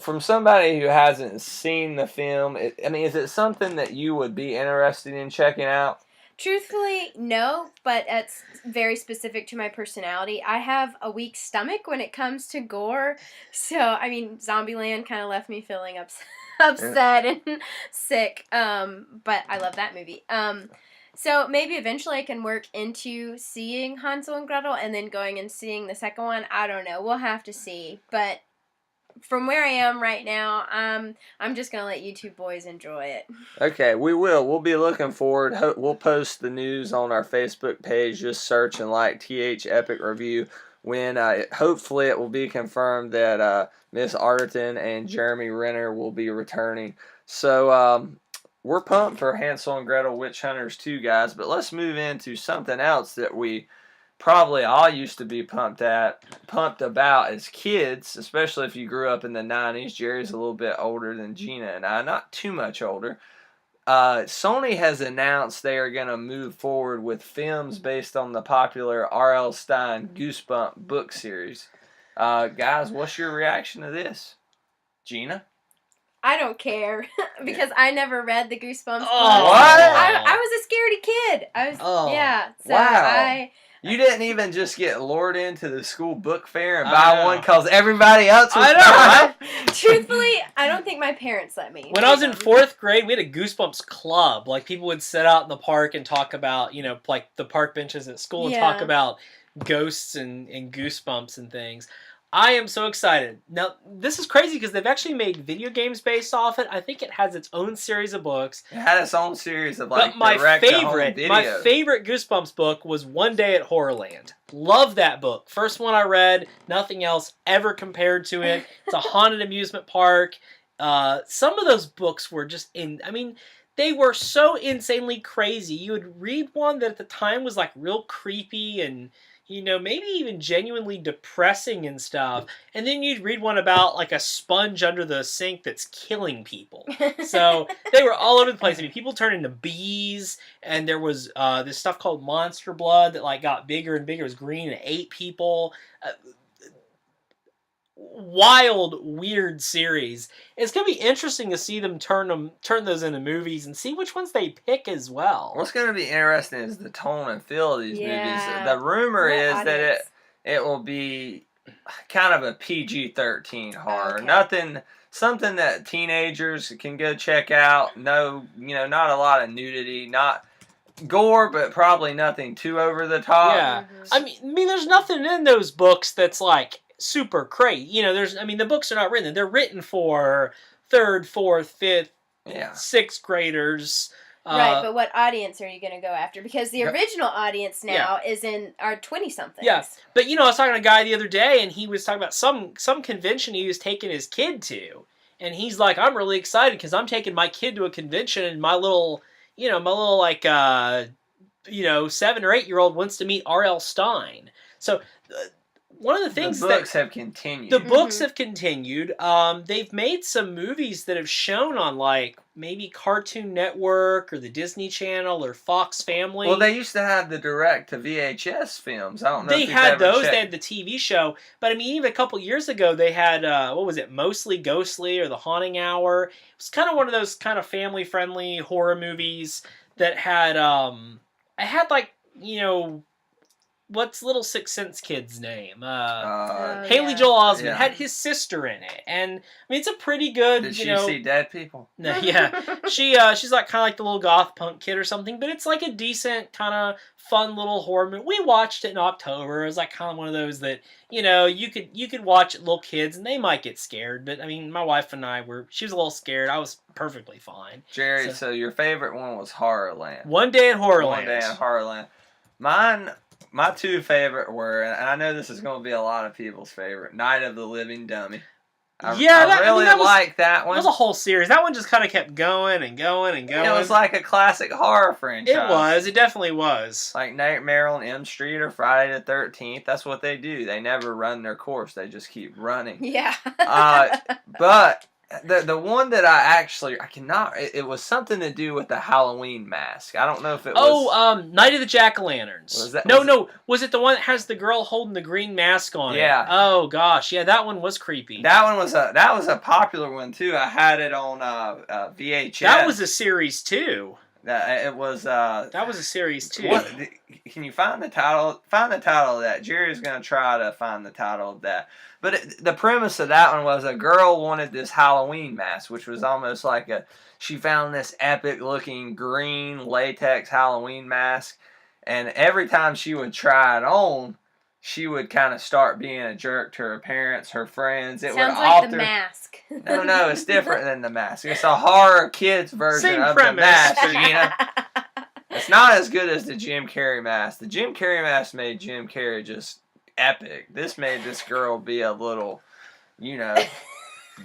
Speaker 2: from somebody who hasn't seen the film, is it something that you would be interested in checking out?
Speaker 3: Truthfully, no, but it's very specific to my personality. I have a weak stomach when it comes to gore, so, Zombieland kind of left me feeling upset and sick, but I love that movie. So maybe eventually I can work into seeing Hansel and Gretel and then going and seeing the second one. I don't know. We'll have to see, but from where I am right now, I'm just going to let you two boys enjoy it.
Speaker 2: Okay, we will. We'll be looking forward. We'll post the news on our Facebook page. Just search and like TH Epic Review. When hopefully it will be confirmed that Miss Arterton and Jeremy Renner will be returning. So we're pumped for Hansel and Gretel Witch Hunters 2, guys, but let's move into something else that we probably all used to be pumped about as kids, especially if you grew up in the 90s. Jerry's a little bit older than Gina and I, not too much older. Sony has announced they are going to move forward with films based on the popular R.L. Stine Goosebumps book series. Guys, what's your reaction to this? Gina?
Speaker 3: I don't care because I never read the Goosebumps books.
Speaker 2: What?
Speaker 3: I was a scaredy kid. Yeah. So
Speaker 2: Wow. You didn't even just get lured into the school book fair and buy one because everybody else was buying it?
Speaker 3: Truthfully, I don't think my parents let me.
Speaker 4: When I was in 4th grade, we had a Goosebumps club. Like, people would sit out in the park and talk about, like the park benches at school and talk about ghosts and Goosebumps and things. I am so excited. Now, this is crazy because they've actually made video games based off it. I think it has its own series of books.
Speaker 2: It had its own series of,
Speaker 4: but my favorite Goosebumps book was One Day at Horrorland. Love that book. First one I read. Nothing else ever compared to it. It's a haunted amusement park. Some of those books were just they were so insanely crazy. You would read one that at the time was like real creepy and maybe even genuinely depressing and stuff. And then you'd read one about like a sponge under the sink that's killing people. So they were all over the place. I mean, people turned into bees, and there was this stuff called monster blood that like got bigger and bigger. It was green and ate people. Wild, weird series. It's gonna be interesting to see them turn those into movies and see which ones they pick as well.
Speaker 2: What's gonna be interesting is the tone and feel of these movies. The rumor is that it will be kind of a PG-13 horror.
Speaker 3: Okay.
Speaker 2: Something that teenagers can go check out. No, not a lot of nudity, not gore, but probably nothing too over the top.
Speaker 4: Yeah, I mean, there's nothing in those books that's like super crazy. The books are not written. They're written for 3rd, 4th, 5th, 6th graders.
Speaker 3: Right, but what audience are you going to go after? Because the original audience now is in our 20-somethings.
Speaker 4: Yeah, but I was talking to a guy the other day, and he was talking about some convention he was taking his kid to, and he's like, "I'm really excited because I'm taking my kid to a convention, and my little 7 or 8-year-old wants to meet R.L. Stine." So. One of the things
Speaker 2: the books have continued.
Speaker 4: The books have continued. They've made some movies that have shown on like maybe Cartoon Network or the Disney Channel or Fox Family.
Speaker 2: Well, they used to have the direct to VHS films. I don't know.
Speaker 4: They had those. They had the TV show. But I mean, even a couple years ago, they had what was it? Mostly Ghostly or The Haunting Hour. It was kind of one of those kind of family-friendly horror movies that had. I had like what's Little Sixth Sense kid's name? Haley Joel Osment had his sister in it, and I mean it's a pretty good.
Speaker 2: Did she see dead people?
Speaker 4: No, yeah, she's like kind of like the little goth punk kid or something, but it's like a decent kind of fun little horror movie. We watched it in October. It was like kind of one of those that you could watch little kids and they might get scared, but I mean my wife and I she was a little scared. I was perfectly fine.
Speaker 2: Jerry, so your favorite one was Horrorland.
Speaker 4: One Day at Horrorland.
Speaker 2: One Day at Horrorland. My two favorite were, and I know this is going to be a lot of people's favorite, Night of the Living Dummy. I really liked that one.
Speaker 4: That was a whole series. That one just kind of kept going and going and going.
Speaker 2: It was like a classic horror franchise.
Speaker 4: It was. It definitely was.
Speaker 2: Like Nightmare on Elm Street or Friday the 13th. That's what they do. They never run their course. They just keep running.
Speaker 3: Yeah.
Speaker 2: But the one that I cannot. It was something to do with the Halloween mask. I don't know if it was.
Speaker 4: Night of the Jack-o'-lanterns. No. Was it the one that has the girl holding the green mask on it?
Speaker 2: Yeah.
Speaker 4: Oh gosh, yeah, that one was creepy.
Speaker 2: That was a popular one too. I had it on VHS.
Speaker 4: That was a series too.
Speaker 2: It was.
Speaker 4: That was a series too.
Speaker 2: Can you find the title? Find the title of that. Jerry's gonna try to find the title of that. But the premise of that one was a girl wanted this Halloween mask, which was almost like she found this epic looking green latex Halloween mask, and every time she would try it on, she would kind of start being a jerk to her parents, her friends. It
Speaker 3: Sounds
Speaker 2: would
Speaker 3: like
Speaker 2: alter.
Speaker 3: The Mask.
Speaker 2: No, it's different than The Mask. It's a horror kids version of The Mask. It's not as good as the Jim Carrey mask. The Jim Carrey mask made Jim Carrey just epic. This made this girl be a little,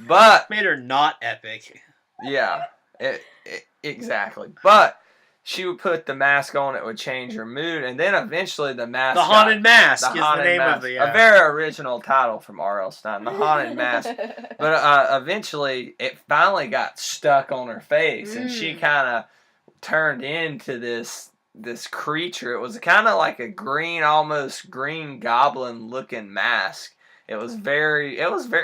Speaker 2: but
Speaker 4: made her not epic.
Speaker 2: Yeah. Exactly. But she would put the mask on, it would change her mood, and then eventually the mask.
Speaker 4: The Haunted Mask is the name
Speaker 2: mask.
Speaker 4: of the.
Speaker 2: A very original title from R.L. Stine, The Haunted Mask. But eventually it finally got stuck on her face, and she kind of turned into this creature. It was kind of like a almost green goblin looking mask. It was very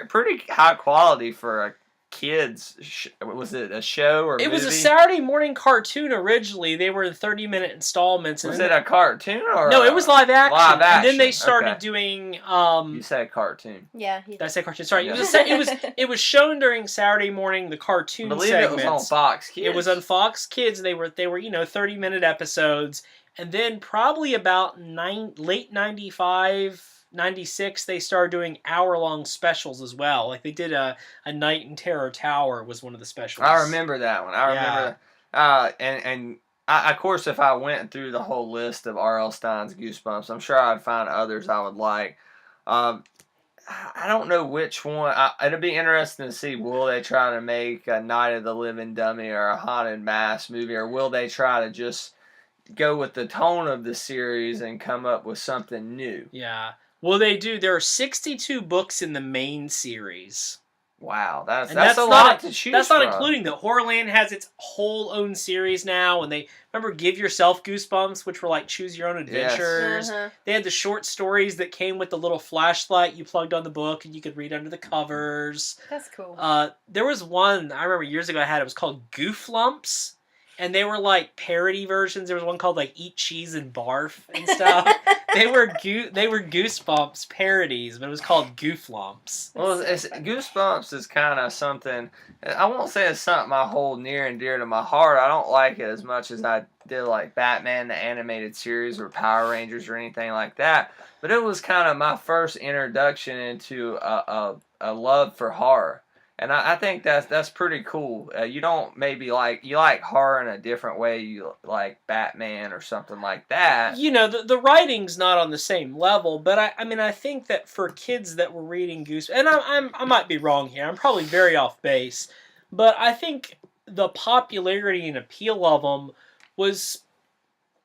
Speaker 2: pretty high quality for a kids. Was it a show or?
Speaker 4: It was a Saturday morning cartoon originally. They were 30-minute installments.
Speaker 2: Was it a cartoon or?
Speaker 4: No, it was live action.
Speaker 2: Live action.
Speaker 4: And then they started doing.
Speaker 2: You said cartoon.
Speaker 3: Yeah.
Speaker 4: Did I say cartoon? Sorry, it was shown during Saturday morning. The cartoon.
Speaker 2: I believe
Speaker 4: segments.
Speaker 2: It was on Fox Kids.
Speaker 4: It was on Fox Kids. They were 30-minute episodes, and then probably about late 95. 96 they started doing hour-long specials as well. Like they did a Night in Terror Tower was one of the specials.
Speaker 2: I remember that one. I remember of course if I went through the whole list of R.L. Stine's Goosebumps, I'm sure I'd find others I would like. I don't know which one. It'll be interesting to see, will they try to make a Night of the Living Dummy or a Haunted Mask movie, or will they try to just go with the tone of the series and come up with something new?
Speaker 4: Yeah. Well, they do. There are 62 books in the main series.
Speaker 2: Wow, that's a lot to choose
Speaker 4: That's
Speaker 2: from.
Speaker 4: not including that Horrorland has its whole own series now, and they remember Give Yourself Goosebumps, which were like choose your own adventures.
Speaker 3: Yes.
Speaker 4: They had the short stories that came with the little flashlight you plugged on the book, and you could read under the covers.
Speaker 3: That's cool.
Speaker 4: There was one I remember years ago I had. It was called Goof Lumps. And they were like parody versions. There was one called like Eat Cheese and Barf and stuff. they were Goosebumps parodies, but it was called Goof Lumps.
Speaker 2: Well, Goosebumps is kind of something. I won't say it's something I hold near and dear to my heart. I don't like it as much as I did like Batman the Animated Series or Power Rangers or anything like that. But it was kind of my first introduction into a love for horror. And I think that's pretty cool. You don't maybe you like horror in a different way. You like Batman or something like that.
Speaker 4: You know, the writing's not on the same level, but I think that for kids that were reading Goosebumps, and I might be wrong here. I'm probably very off base, but I think the popularity and appeal of them was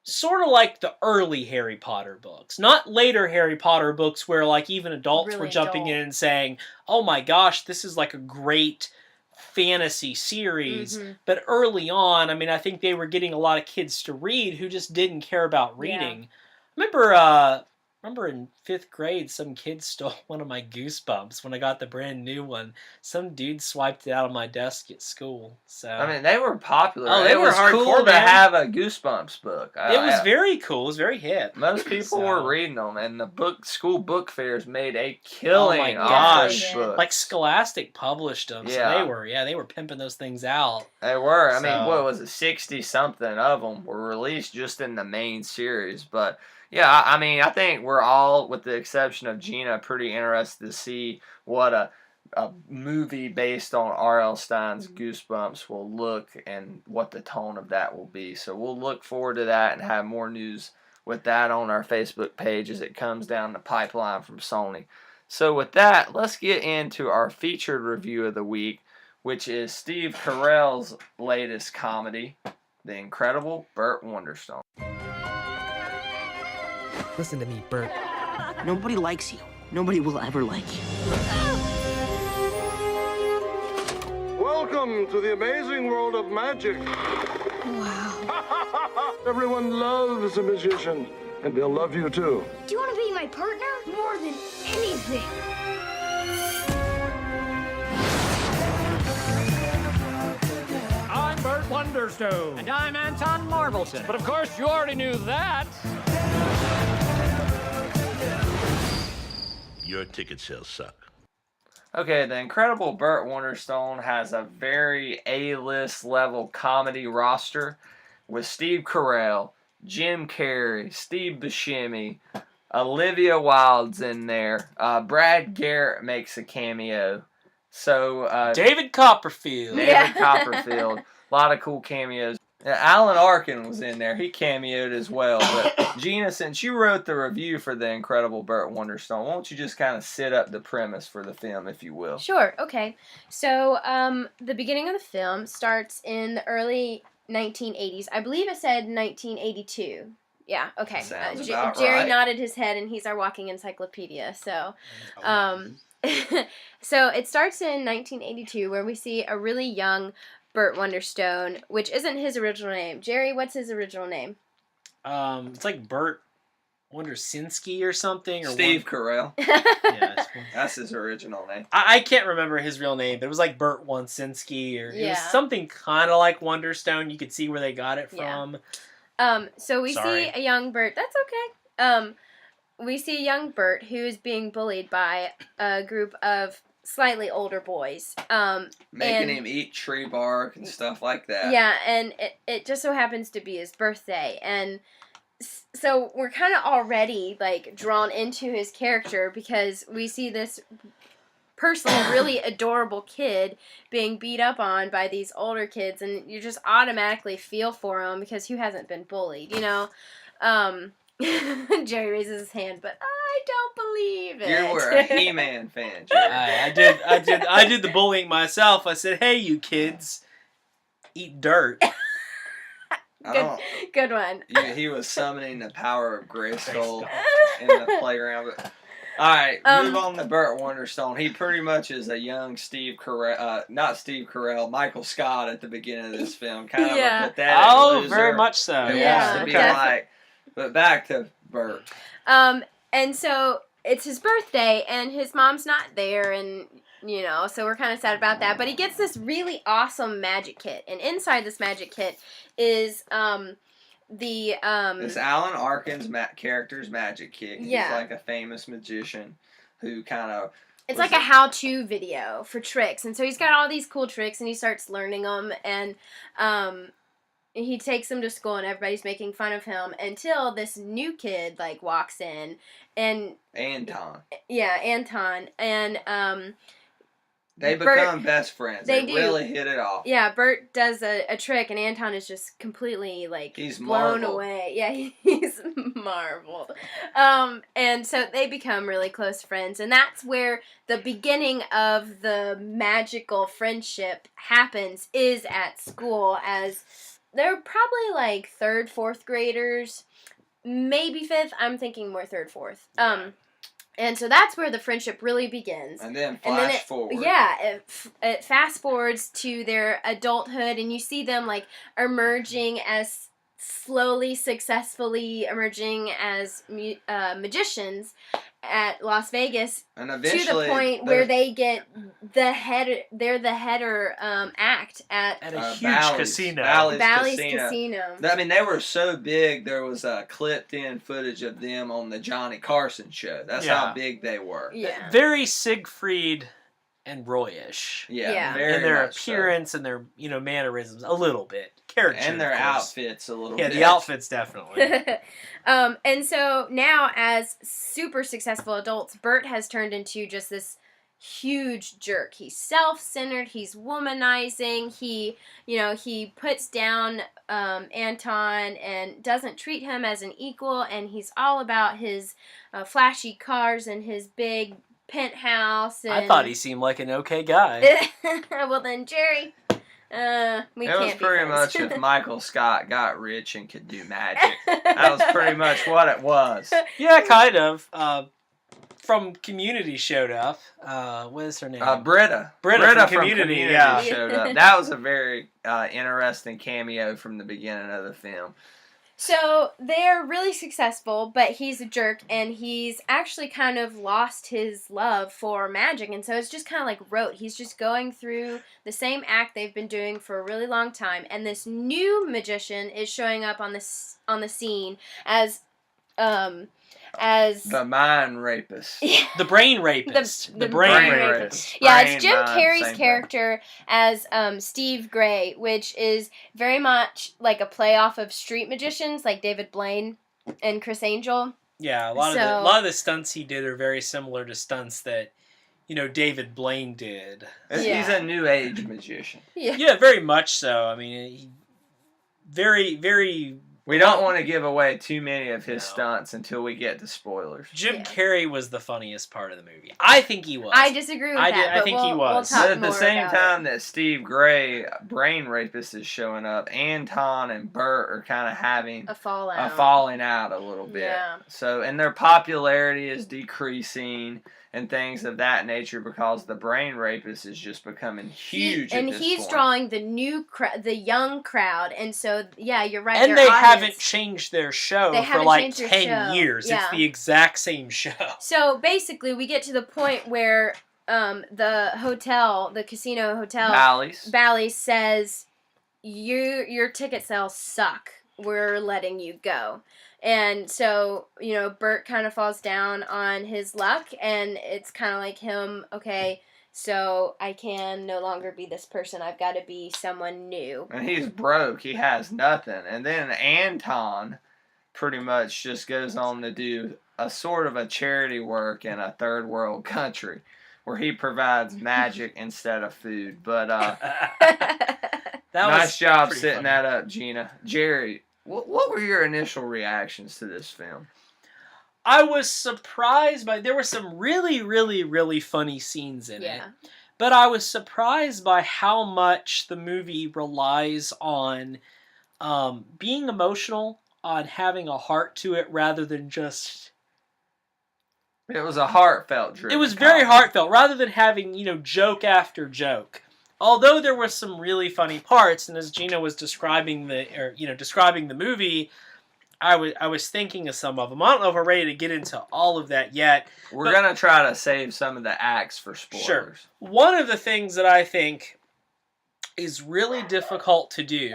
Speaker 4: sort of like the early Harry Potter books. Not later Harry Potter books where like even adults
Speaker 3: really
Speaker 4: were jumping in and saying, oh my gosh, this is like a great fantasy series.
Speaker 3: Mm-hmm.
Speaker 4: But early on, I think they were getting a lot of kids to read who just didn't care about reading. Yeah. Remember in 5th grade, some kid stole one of my Goosebumps when I got the brand new one. Some dude swiped it out of my desk at school. So
Speaker 2: they were popular.
Speaker 4: Oh, they were hardcore,
Speaker 2: cool to have a Goosebumps book.
Speaker 4: It was very cool. It was very hip.
Speaker 2: Most people were reading them, and the school book fairs made a killing.
Speaker 4: Oh my gosh!
Speaker 2: Books.
Speaker 4: Like Scholastic published them, so they were pimping those things out.
Speaker 2: They were. What was it? 60 something of them were released just in the main series, but. Yeah, I think we're all, with the exception of Gina, pretty interested to see what a movie based on R.L. Stine's Goosebumps will look and what the tone of that will be. So we'll look forward to that and have more news with that on our Facebook page as it comes down the pipeline from Sony. So with that, let's get into our featured review of the week, which is Steve Carell's latest comedy, The Incredible Burt Wonderstone.
Speaker 5: Listen to me, Burt. Nobody likes you. Nobody will ever like you.
Speaker 6: Welcome to the amazing world of magic.
Speaker 3: Wow.
Speaker 6: Everyone loves a magician, and they'll love you too.
Speaker 7: Do you want to be my partner? More than anything.
Speaker 8: I'm Burtwonderstone.
Speaker 9: And I'm Anton Marvelson.
Speaker 8: But of course, you already knew that.
Speaker 10: Your ticket sales suck.
Speaker 2: Okay, The Incredible Burt Wonderstone has a very A-list level comedy roster with Steve Carell, Jim Carrey, Steve Buscemi, Olivia Wilde's in there. Brad Garrett makes a cameo. So
Speaker 4: David Copperfield.
Speaker 2: David Copperfield. A lot of cool cameos. Yeah, Alan Arkin was in there. He cameoed as well. But Gina, since you wrote the review for The Incredible Burt Wonderstone, won't you just kind of set up the premise for the film, if you will?
Speaker 3: Sure, okay. So, the beginning of the film starts in the early 1980s. I believe it said 1982. Yeah, okay.
Speaker 2: Sounds about
Speaker 3: Jerry
Speaker 2: right.
Speaker 3: nodded his head, and he's our walking encyclopedia. So, so it starts in 1982, where we see a really young Burt Wonderstone, which isn't his original name. Jerry, what's his original name?
Speaker 4: It's like Burt Wondersinski or something. Or
Speaker 2: Steve Carell.
Speaker 4: Yeah,
Speaker 2: That's his original name.
Speaker 4: I can't remember his real name, but it was like Burt Wonsinski, or it was
Speaker 3: Yeah.
Speaker 4: something kind of like Wonderstone. You could see where they got it from.
Speaker 3: So we see a young Burt. That's okay. We see a young Burt who is being bullied by a group of slightly older boys.
Speaker 2: Making him eat tree bark and stuff like that.
Speaker 3: Yeah, and it just so happens to be his birthday. And so we're kind of already, like, drawn into his character because we see this personally really adorable kid being beat up on by these older kids, and you just automatically feel for him because who hasn't been bullied, you know? Jerry raises his hand, but I don't believe it.
Speaker 2: You were a He-Man fan, Jerry.
Speaker 4: I did the bullying myself. I said, "Hey, you kids, eat dirt."
Speaker 3: Good one.
Speaker 2: He was summoning the power of Grayskull in the playground. But, all right, move on to Burt Wonderstone. He pretty much is a young Steve Carell, not Steve Carell, Michael Scott at the beginning of this film. Kind of a pathetic loser.
Speaker 4: Very much so.
Speaker 2: Who
Speaker 3: Yeah.
Speaker 2: wants to be like. But back to Burt.
Speaker 3: And so it's his birthday, and his mom's not there, and you know, so we're kind of sad about that. But he gets this really awesome magic kit, and inside this magic kit is it's
Speaker 2: Alan Arkin's character's magic kit. He's
Speaker 3: Yeah.
Speaker 2: like a famous magician who kind of.
Speaker 3: It's like a how-to video for tricks, and so he's got all these cool tricks, and he starts learning them, and he takes them to school, and everybody's making fun of him until this new kid like walks in, and
Speaker 2: Anton.
Speaker 3: Yeah, Anton, and
Speaker 2: they become best friends. They
Speaker 3: do.
Speaker 2: really hit it off.
Speaker 3: Yeah, Burt does a trick, and Anton is just completely like
Speaker 2: He's
Speaker 3: blown
Speaker 2: marveled.
Speaker 3: away. Yeah, he's marveled. And so they become really close friends, and that's where the beginning of the magical friendship happens. Is at school, as they're probably like 3rd, 4th graders, maybe 5th. I'm thinking more 3rd, 4th. And so that's where the friendship really begins.
Speaker 2: And then flash forward.
Speaker 3: Yeah, it fast forwards to their adulthood, and you see them like emerging as slowly, successfully emerging as magicians at Las Vegas,
Speaker 2: and
Speaker 3: to
Speaker 2: eventually
Speaker 3: the point where they get they're the header act at
Speaker 4: a huge casino.
Speaker 3: Bally's Casino.
Speaker 2: I mean, they were so big, there was clipped-in footage of them on the Johnny Carson show. That's how big they were.
Speaker 3: Yeah.
Speaker 4: Very Siegfried and Roy-ish.
Speaker 3: Yeah.
Speaker 2: Very
Speaker 4: in their
Speaker 2: much
Speaker 4: appearance and their mannerisms, a little bit. Character,
Speaker 2: and their
Speaker 4: of course.
Speaker 2: outfits a little
Speaker 4: Yeah,
Speaker 2: bit.
Speaker 4: the outfits definitely.
Speaker 3: And so now, as super successful adults, Burt has turned into just this huge jerk. He's self-centered. He's womanizing. He puts down Anton and doesn't treat him as an equal. And he's all about his flashy cars and his big penthouse. And
Speaker 4: I thought he seemed like an okay guy.
Speaker 3: Well, then, Jerry. We
Speaker 2: it
Speaker 3: can't
Speaker 2: was
Speaker 3: be
Speaker 2: pretty
Speaker 3: friends.
Speaker 2: much if Michael Scott got rich and could do magic. That was pretty much what it was.
Speaker 4: Yeah, kind of. From Community showed up. What is her name?
Speaker 2: Britta.
Speaker 4: Britta from Community, yeah.
Speaker 2: showed up. That was a very interesting cameo from the beginning of the film.
Speaker 3: So they're really successful, but he's a jerk, and he's actually kind of lost his love for magic, and so it's just kind of like rote. He's just going through the same act they've been doing for a really long time, and this new magician is showing up on the scene as
Speaker 2: the mind rapist.
Speaker 4: The brain rapist.
Speaker 3: The
Speaker 4: brain
Speaker 2: brain
Speaker 4: rapist.
Speaker 3: Yeah,
Speaker 2: Brain
Speaker 3: it's Jim
Speaker 2: mind,
Speaker 3: Carrey's
Speaker 2: same
Speaker 3: character as Steve Gray, which is very much like a play off of street magicians like David Blaine and Chris Angel.
Speaker 4: Yeah, a lot of the stunts he did are very similar to stunts that David Blaine did.
Speaker 2: He's a new age magician.
Speaker 3: Yeah.
Speaker 4: Yeah, very much so. I mean, very, very...
Speaker 2: We don't want to give away too many of his stunts until we get to spoilers.
Speaker 4: Jim Carrey was the funniest part of the movie. I think he was.
Speaker 3: I disagree with that.
Speaker 4: I think he was.
Speaker 3: We'll talk
Speaker 2: But at the
Speaker 3: more
Speaker 2: same
Speaker 3: about
Speaker 2: time that Steve Gray, brain rapist, is showing up, Anton and Burt are kind of having
Speaker 3: a fallout.
Speaker 2: falling out a little bit.
Speaker 3: Yeah.
Speaker 2: So, and their popularity is decreasing and things of that nature because the brain rapist is just becoming huge.
Speaker 3: And
Speaker 2: at this
Speaker 3: he's
Speaker 2: point.
Speaker 3: drawing the young crowd, and so you're right.
Speaker 4: And
Speaker 3: their
Speaker 4: they
Speaker 3: audience,
Speaker 4: haven't changed their show for like 10 years.
Speaker 3: Yeah.
Speaker 4: It's the exact same show.
Speaker 3: So basically, we get to the point where the hotel, the casino hotel, Bally's says, your ticket sales suck. We're letting you go. And so, Burt kind of falls down on his luck, and it's kind of like him, okay, so I can no longer be this person. I've got to be someone new.
Speaker 2: And he's broke. He has nothing. And then Anton pretty much just goes on to do a sort of a charity work in a third world country where he provides magic instead of food. But nice job setting that up, Gina. Jerry, what were your initial reactions to this film?
Speaker 4: I was surprised by... There were some really, really, really funny scenes in it. But I was surprised by how much the movie relies on being emotional, on having a heart to it, rather than just...
Speaker 2: It was a heartfelt driven.
Speaker 4: It was very heartfelt, rather than having, joke after joke. Although there were some really funny parts, and as Gina was describing the movie, I was thinking of some of them. I don't know if we're ready to get into all of that yet.
Speaker 2: We're going to try to save some of the acts for spoilers.
Speaker 4: Sure. One of the things that I think is really difficult to do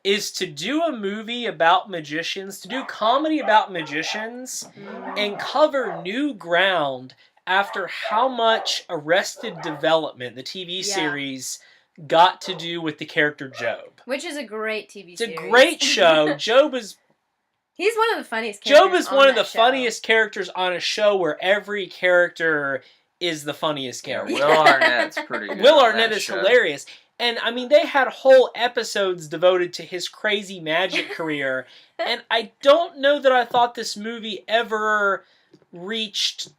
Speaker 4: is to do a movie about magicians, to do comedy about magicians, and cover new ground after how much Arrested Development, the TV series, got to do with the character Job.
Speaker 3: Which is a great TV series.
Speaker 4: It's a great show. Job is...
Speaker 3: He's one of the funniest characters.
Speaker 4: Job is one of the funniest characters on a show where every character is the funniest character.
Speaker 2: Will Arnett's pretty good.
Speaker 4: Will Arnett is hilarious. And, I mean, they had whole episodes devoted to his crazy magic career. And I don't know that I thought this movie ever reached...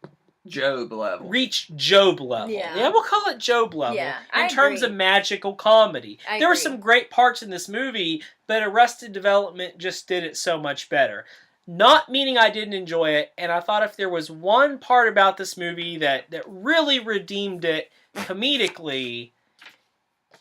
Speaker 2: Job level.
Speaker 4: Yeah, we'll call it Job level.
Speaker 3: Yeah,
Speaker 4: in terms of magical comedy. There were some great parts in this movie, but Arrested Development just did it so much better. Not meaning I didn't enjoy it, and I thought if there was one part about this movie that really redeemed it comedically,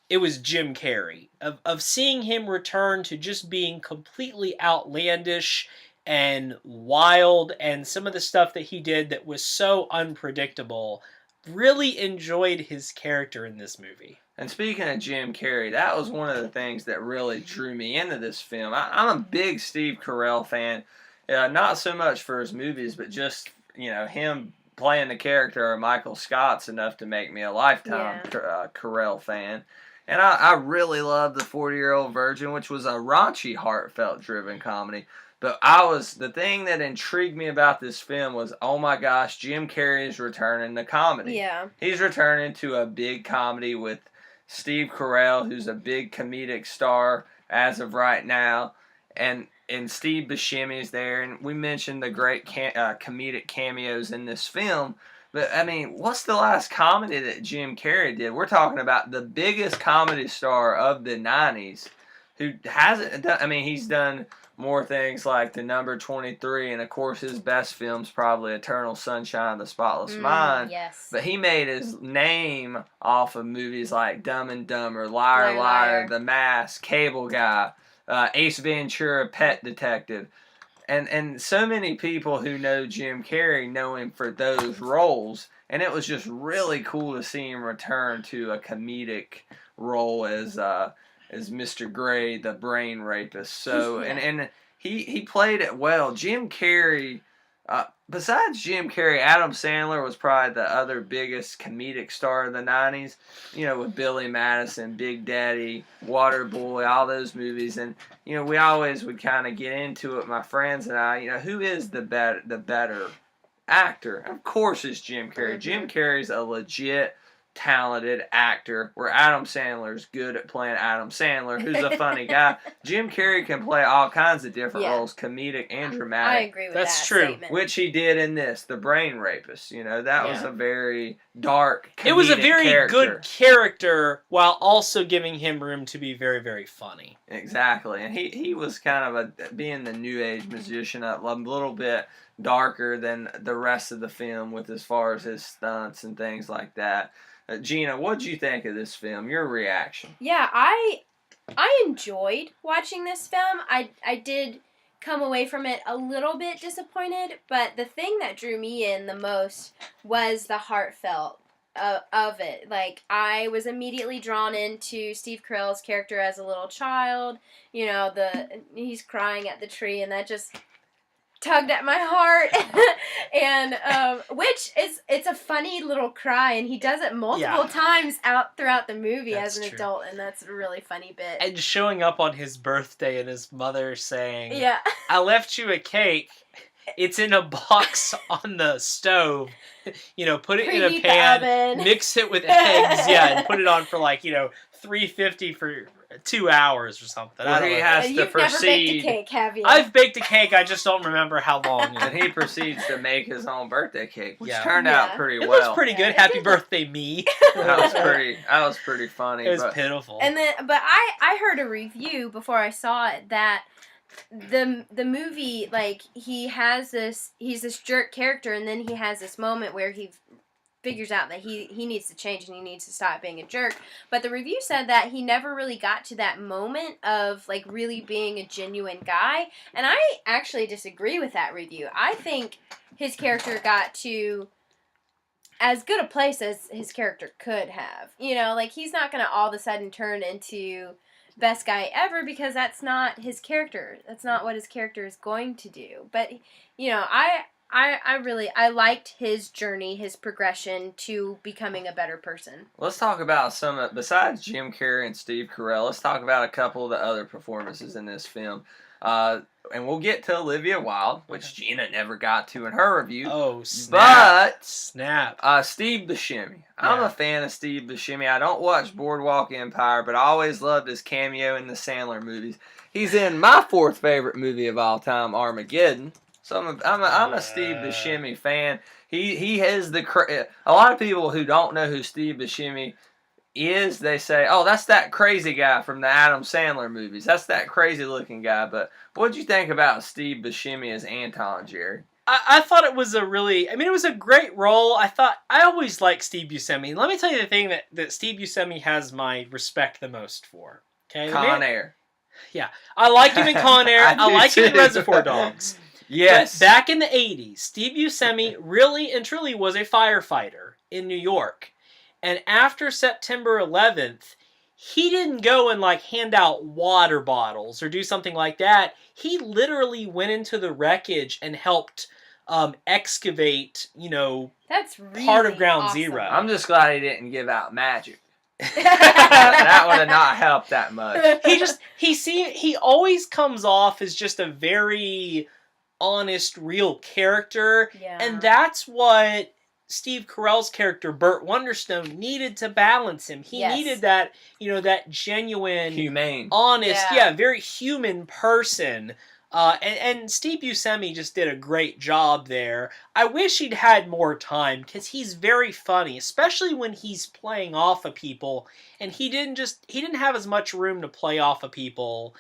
Speaker 4: it was Jim Carrey. Of seeing him return to just being completely outlandish and wild, and some of the stuff that he did that was so unpredictable. Really enjoyed his character in this movie.
Speaker 2: And speaking of Jim Carrey, that was one of the things that really drew me into this film. I'm a big Steve Carell fan. Not so much for his movies, but just, him playing the character of Michael Scott's enough to make me a lifetime Carell fan. And I really loved The 40-Year-Old Virgin, which was a raunchy, heartfelt-driven comedy. But the thing that intrigued me about this film was, oh my gosh, Jim Carrey is returning to comedy.
Speaker 3: Yeah.
Speaker 2: He's returning to a big comedy with Steve Carell, who's a big comedic star as of right now. And Steve Buscemi's there. And we mentioned the great comedic cameos in this film. But, I mean, what's the last comedy that Jim Carrey did? We're talking about the biggest comedy star of the 90s who hasn't done, I mean, he's done more things like The Number 23, and of course his best film's probably Eternal Sunshine of the Spotless Mind.
Speaker 3: Yes.
Speaker 2: But he made his name off of movies like Dumb and Dumber, Liar, Liar, The Mask, Cable Guy, Ace Ventura, Pet Detective. And so many people who know Jim Carrey know him for those roles. And it was just really cool to see him return to a comedic role as Mr. Gray, the brain rapist. So and he played it well. Jim Carrey, besides Jim Carrey, Adam Sandler was probably the other biggest comedic star of the 90s. With Billy Madison, Big Daddy, Waterboy, all those movies. And we always would kind of get into it, my friends and I. Who is the better actor? Of course, it's Jim Carrey. Jim Carrey's a legit talented actor, where Adam Sandler's good at playing Adam Sandler, who's a funny guy. Jim Carrey can play all kinds of different roles, comedic and dramatic.
Speaker 3: I agree with
Speaker 4: That's
Speaker 3: that
Speaker 4: true.
Speaker 3: statement.
Speaker 2: Which he did in this, The Brain Rapist. You know, that was a very dark, comedic
Speaker 4: It was a very
Speaker 2: character.
Speaker 4: good character while also giving him room to be very, very funny.
Speaker 2: Exactly, and he was kind of being the new age musician, a little bit darker than the rest of the film with as far as his stunts and things like that. Gina, what'd you think of this film? Your reaction?
Speaker 3: Yeah, I enjoyed watching this film. I did come away from it a little bit disappointed, but the thing that drew me in the most was the heartfelt of it. Like, I was immediately drawn into Steve Carell's character as a little child. You know, he's crying at the tree, and that just tugged at my heart. And it's a funny little cry, and he does it multiple times out throughout the movie as an adult, and that's a really funny bit.
Speaker 4: And showing up on his birthday and his mother saying,
Speaker 3: yeah,
Speaker 4: I left you a cake. It's in a box on the stove. You know, put it in a pan, mix it with eggs, and put it on for 350 for 2 hours or something.
Speaker 2: Well, he has to
Speaker 3: You've
Speaker 2: proceed.
Speaker 3: Never baked a cake, have you?
Speaker 4: I've baked a cake. I just don't remember how long.
Speaker 2: And he proceeds to make his own birthday cake, which
Speaker 4: Yeah.
Speaker 2: turned out pretty
Speaker 4: It
Speaker 2: well.
Speaker 4: was pretty good. Happy birthday, me.
Speaker 2: That was pretty funny.
Speaker 4: It was pitiful.
Speaker 3: And then, but I heard a review before I saw it that the movie, like, he's this jerk character, and then he has this moment where he figures out that he needs to change and he needs to stop being a jerk. But the review said that he never really got to that moment of, like, really being a genuine guy. And I actually disagree with that review. I think his character got to as good a place as his character could have. You know, like, he's not going to all of a sudden turn into best guy ever, because that's not his character. That's not what his character is going to do. But, you know, I liked his journey, his progression to becoming a better person.
Speaker 2: Let's talk about besides Jim Carrey and Steve Carell, let's talk about a couple of the other performances in this film. And we'll get to Olivia Wilde, which Gina never got to in her review.
Speaker 4: Oh, snap.
Speaker 2: But Steve Buscemi. I'm a fan of Steve Buscemi. I don't watch Boardwalk Empire, but I always loved his cameo in the Sandler movies. He's in my fourth favorite movie of all time, Armageddon. So I'm a Steve Buscemi fan. He has a lot of people who don't know who Steve Buscemi is, they say, oh, that's that crazy guy from the Adam Sandler movies. That's that crazy looking guy. But what'd you think about Steve Buscemi as Anton, Jerry?
Speaker 4: I thought it was it was a great role. I always liked Steve Buscemi. Let me tell you the thing that Steve Buscemi has my respect the most for. Okay,
Speaker 2: Con Air.
Speaker 4: Yeah, I like him in Con Air. I like him in Reservoir Dogs.
Speaker 2: Yes.
Speaker 4: But back in the 80s, Steve Buscemi really and truly was a firefighter in New York. And after September 11th, he didn't go and hand out water bottles or do something like that. He literally went into the wreckage and helped excavate,
Speaker 3: that's really
Speaker 4: part of Ground
Speaker 3: awesome.
Speaker 4: Zero.
Speaker 2: I'm just glad he didn't give out magic. That would have not helped that much.
Speaker 4: He always comes off as just a very honest, real character.
Speaker 3: Yeah.
Speaker 4: And that's what Steve Carell's character, Burt Wonderstone, needed to balance him. He needed that, that genuine,
Speaker 2: humane,
Speaker 4: honest, very human person. And Steve Buscemi just did a great job there. I wish he'd had more time, because he's very funny, especially when he's playing off of people. And he didn't have as much room to play off of people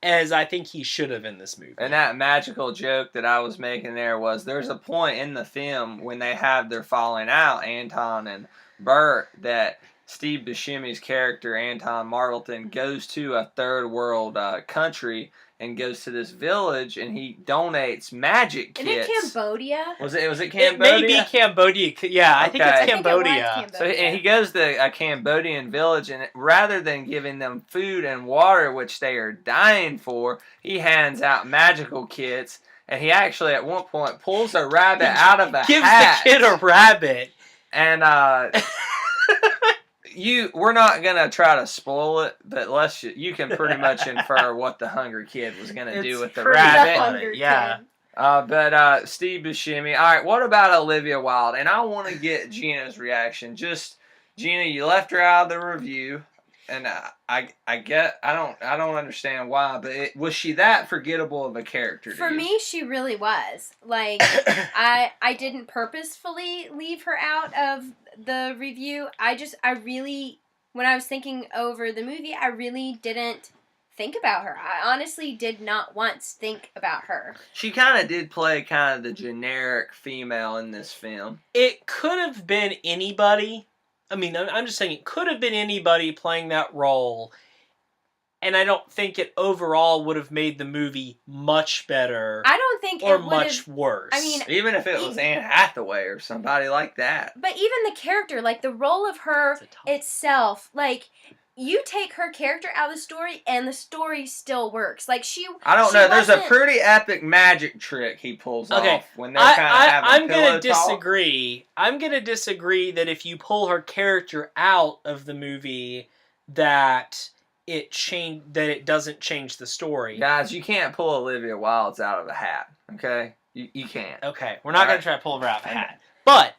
Speaker 4: as I think he should have in this movie.
Speaker 2: And that magical joke that I was making there was, there's a point in the film when they have their falling out, Anton and Burt, that Steve Buscemi's character, Anton Marvelton, goes to a third world country and goes to this village, and he donates magic kits.
Speaker 3: Isn't it Cambodia?
Speaker 2: Was it Cambodia?
Speaker 4: It may be Cambodia. Yeah, I think it's Cambodia.
Speaker 2: So he goes to a Cambodian village, and rather than giving them food and water, which they are dying for, he hands out magical kits. And he actually, at one point, pulls a rabbit out of a hat.
Speaker 4: Gives the kid a rabbit.
Speaker 2: And we're not gonna try to spoil it, but you can pretty much infer what the hungry kid was gonna do with the rabbit.
Speaker 4: Yeah.
Speaker 2: But Steve Buscemi. All right, what about Olivia Wilde? And I want to get Gina's reaction. Just Gina, you left her out of the review, and I don't understand why, but was she that forgettable of a character?
Speaker 3: For me, she really was. Like, I didn't purposefully leave her out of the review. I really, when I was thinking over the movie, I really didn't think about her. I honestly did not once think about her.
Speaker 2: She kind of did play kind of the generic female in this film.
Speaker 4: It could have been anybody. I mean, I'm just saying it could have been anybody playing that role, and I don't think it overall would have made the movie much better.
Speaker 3: I don't think
Speaker 4: or
Speaker 3: it would
Speaker 4: much
Speaker 3: have,
Speaker 4: worse.
Speaker 3: I mean,
Speaker 2: Even if it was Anne Hathaway or somebody like that.
Speaker 3: But even the character, like the role of her itself, like you take her character out of the story and the story still works. Like
Speaker 2: I don't know. There's a pretty epic magic trick he pulls off when they're kind of having
Speaker 4: I'm
Speaker 2: pillow
Speaker 4: gonna
Speaker 2: talk.
Speaker 4: disagree. I'm gonna disagree that if you pull her character out of the movie, that it doesn't change the story.
Speaker 2: Guys, you can't pull Olivia Wilde out of a hat. Okay, you can't.
Speaker 4: Okay, we're not gonna try to pull her out of a hat. But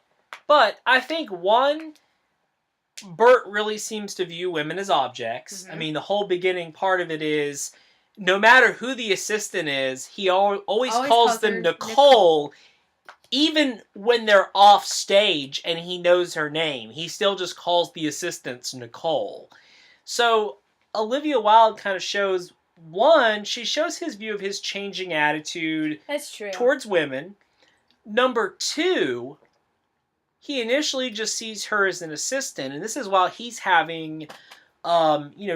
Speaker 4: I think Burt really seems to view women as objects.
Speaker 3: Mm-hmm.
Speaker 4: I mean, the whole beginning part of it is, no matter who the assistant is, he always calls them Nicole, even when they're off stage and he knows her name. He still just calls the assistants Nicole. So Olivia Wilde kind of shows, one, she shows his view of his changing attitude towards women. Number two, he initially just sees her as an assistant, and this is while he's having,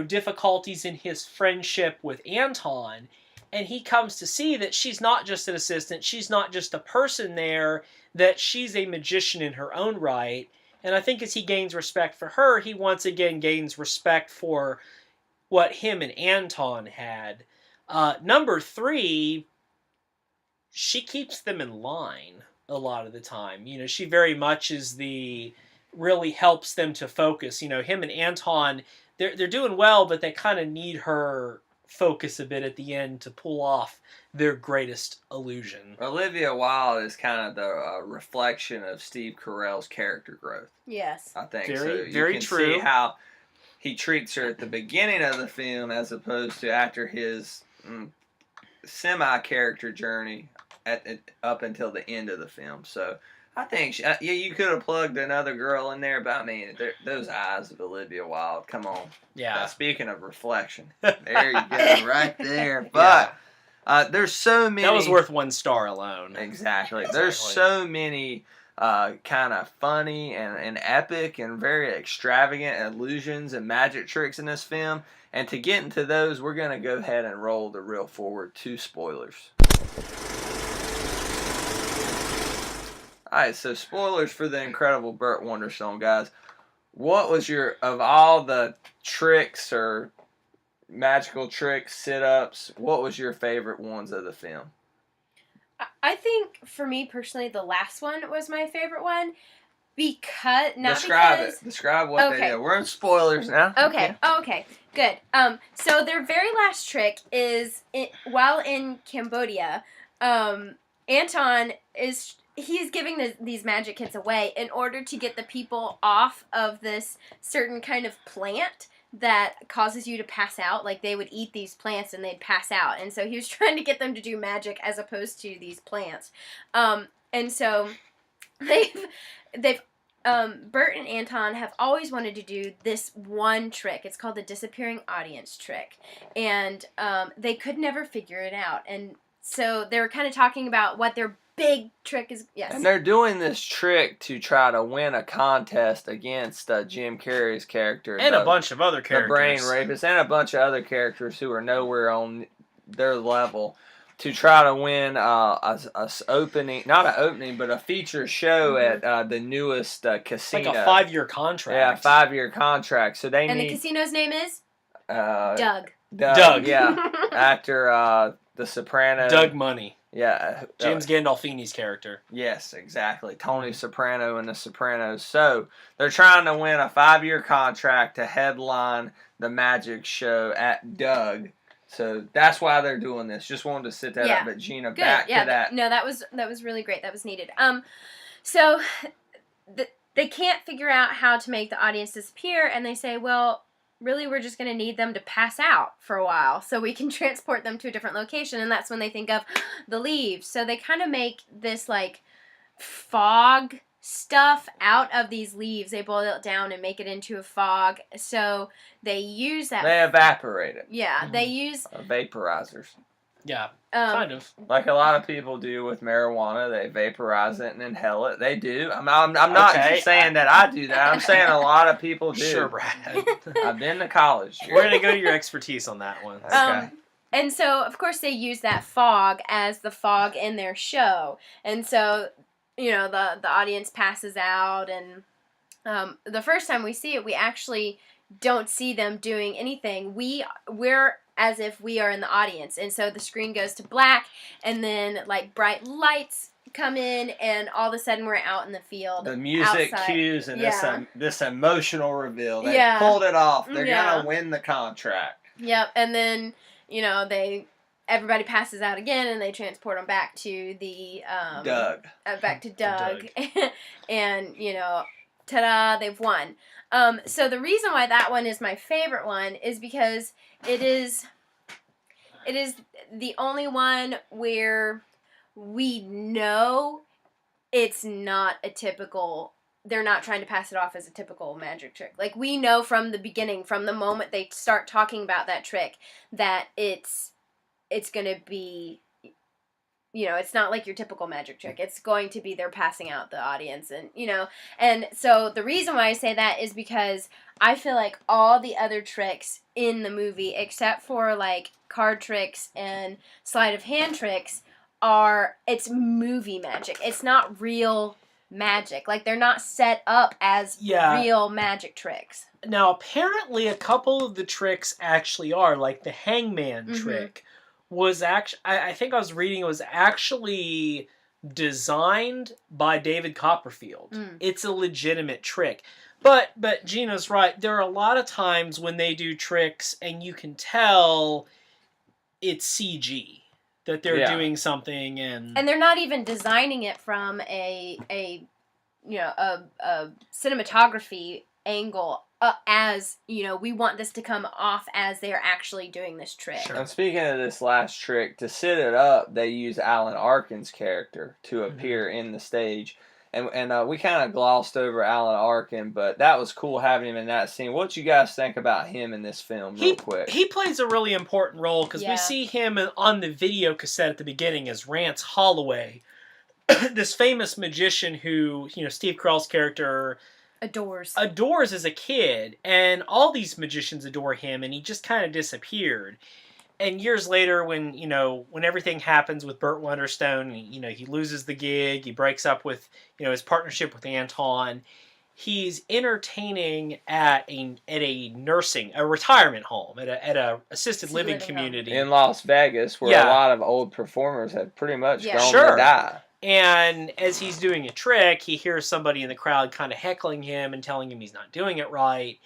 Speaker 4: difficulties in his friendship with Anton, and he comes to see that she's not just an assistant, she's not just a person there, that she's a magician in her own right, and I think as he gains respect for her, he once again gains respect for what him and Anton had. Number three, she keeps them in line a lot of the time. She very much really helps them to focus. Him and Anton, they're doing well, but they kind of need her focus a bit at the end to pull off their greatest illusion.
Speaker 2: Olivia Wilde is kind of the reflection of Steve Carell's character growth.
Speaker 3: Yes.
Speaker 2: I think
Speaker 4: very,
Speaker 2: so. You
Speaker 4: very
Speaker 2: can
Speaker 4: true.
Speaker 2: see how he treats her at the beginning of the film as opposed to after his semi-character journey up until the end of the film. So I think, you could have plugged another girl in there, but I mean, those eyes of Olivia Wilde, come on.
Speaker 4: Yeah.
Speaker 2: Speaking of reflection, there you go, right there. But there's so many.
Speaker 4: That was worth 1 star alone.
Speaker 2: Exactly. There's so many kind of funny and epic and very extravagant illusions and magic tricks in this film. And to get into those, we're going to go ahead and roll the reel forward to spoilers. Alright, so spoilers for the Incredible Burt Wonderstone, guys. What was of all the tricks or magical tricks, sit-ups, what was your favorite ones of the film?
Speaker 3: I think, for me personally, the last one was my favorite one. Describe
Speaker 2: it. Describe what they did. We're in spoilers now.
Speaker 3: Okay. Okay. Good. So their very last trick is while in Cambodia, Anton he's giving these magic kits away in order to get the people off of this certain kind of plant that causes you to pass out. Like, they would eat these plants and they'd pass out. And so he was trying to get them to do magic as opposed to these plants. And so Burt and Anton have always wanted to do this one trick. It's called the disappearing audience trick. And they could never figure it out. And so they were kind of talking about what their big trick is. Yes.
Speaker 2: And they're doing this trick to try to win a contest against Jim Carrey's character.
Speaker 4: And a bunch of other characters.
Speaker 2: The brain rapist and a bunch of other characters who are nowhere on their level. To try to win a feature show at the newest casino.
Speaker 4: Like a 5-year contract.
Speaker 2: Yeah, 5-year contract. So they
Speaker 3: and
Speaker 2: need...
Speaker 3: the casino's name is?
Speaker 2: Doug.
Speaker 4: Doug.
Speaker 2: Yeah. Actor, The Soprano.
Speaker 4: Doug Money.
Speaker 2: Yeah.
Speaker 4: James Gandolfini's character.
Speaker 2: Yes, exactly. Tony Soprano in The Sopranos. So they're trying to win a 5-year contract to headline the magic show at Doug. So that's why they're doing this. Just wanted to sit that up. But Gina, back to that.
Speaker 3: No, that was really great. That was needed. So they can't figure out how to make the audience disappear, and they say, well, really, we're just going to need them to pass out for a while so we can transport them to a different location, and that's when they think of the leaves. So they kind of make this, like, fog stuff out of these leaves. They boil it down and make it into a fog. So they use that.
Speaker 2: They evaporate it.
Speaker 3: Yeah, they use
Speaker 2: Vaporizers.
Speaker 4: Yeah, kind of.
Speaker 2: Like a lot of people do with marijuana, they vaporize it and inhale it. They do. I'm not saying that I do that. I'm saying a lot of people do.
Speaker 4: Sure, Brad.
Speaker 2: I've been to college.
Speaker 4: We're gonna go to your expertise on that one.
Speaker 2: Okay.
Speaker 3: And so, of course, they use that fog as the fog in their show. And so, you know, the audience passes out, and the first time we see it, we actually don't see them doing anything. We're as if we are in the audience, and so the screen goes to black, and then like bright lights come in, and all of a sudden we're out in the field.
Speaker 2: The music
Speaker 3: outside.
Speaker 2: cues and
Speaker 3: Yeah.
Speaker 2: this emotional reveal. They
Speaker 3: Yeah.
Speaker 2: pulled it off. They're
Speaker 3: Yeah.
Speaker 2: gonna win the contract.
Speaker 3: Yep, and then you know everybody passes out again, and they transport them back to the
Speaker 2: Doug.
Speaker 3: Back to Doug, and you know, ta-da, they've won. So the reason why that one is my favorite one is because it is the only one where we know it's not a typical. They're not trying to pass it off as a typical magic trick. Like, we know from the beginning, from the moment they start talking about that trick, that it's going to be, you know, it's not like your typical magic trick. It's going to be they're passing out the audience, and, you know. And so the reason why I say that is because I feel like all the other tricks in the movie, except for, like, card tricks and sleight of hand tricks, it's movie magic. It's not real magic. Like, they're not set up as real magic tricks.
Speaker 4: Now, apparently a couple of the tricks actually are, like the hangman trick was actually, I think I was reading, it was actually designed by David Copperfield. It's a legitimate trick. But Gina's right, there are a lot of times when they do tricks and you can tell it's CG. That they're doing something, and
Speaker 3: they're not even designing it from a cinematography angle, as, you know, we want this to come off as they're actually doing this trick.
Speaker 2: Sure. And speaking of this last trick, to set it up, they use Alan Arkin's character to appear in the stage. And we kind of glossed over Alan Arkin, but that was cool having him in that scene. What you guys think about him in this film, real quick?
Speaker 4: He plays a really important role, because we see him on the video cassette at the beginning as Rance Holloway, this famous magician who, you know, Steve Carell's character adores as a kid, and all these magicians adore him, and he just kind of disappeared. And years later, when everything happens with Burt Wonderstone, you know, he loses the gig, he breaks up with, you know, his partnership with Anton. He's entertaining at a retirement home, at a assisted living community
Speaker 2: in Las Vegas, where a lot of old performers have pretty much gone to die.
Speaker 4: And as he's doing a trick, he hears somebody in the crowd kind of heckling him and telling him he's not doing it right,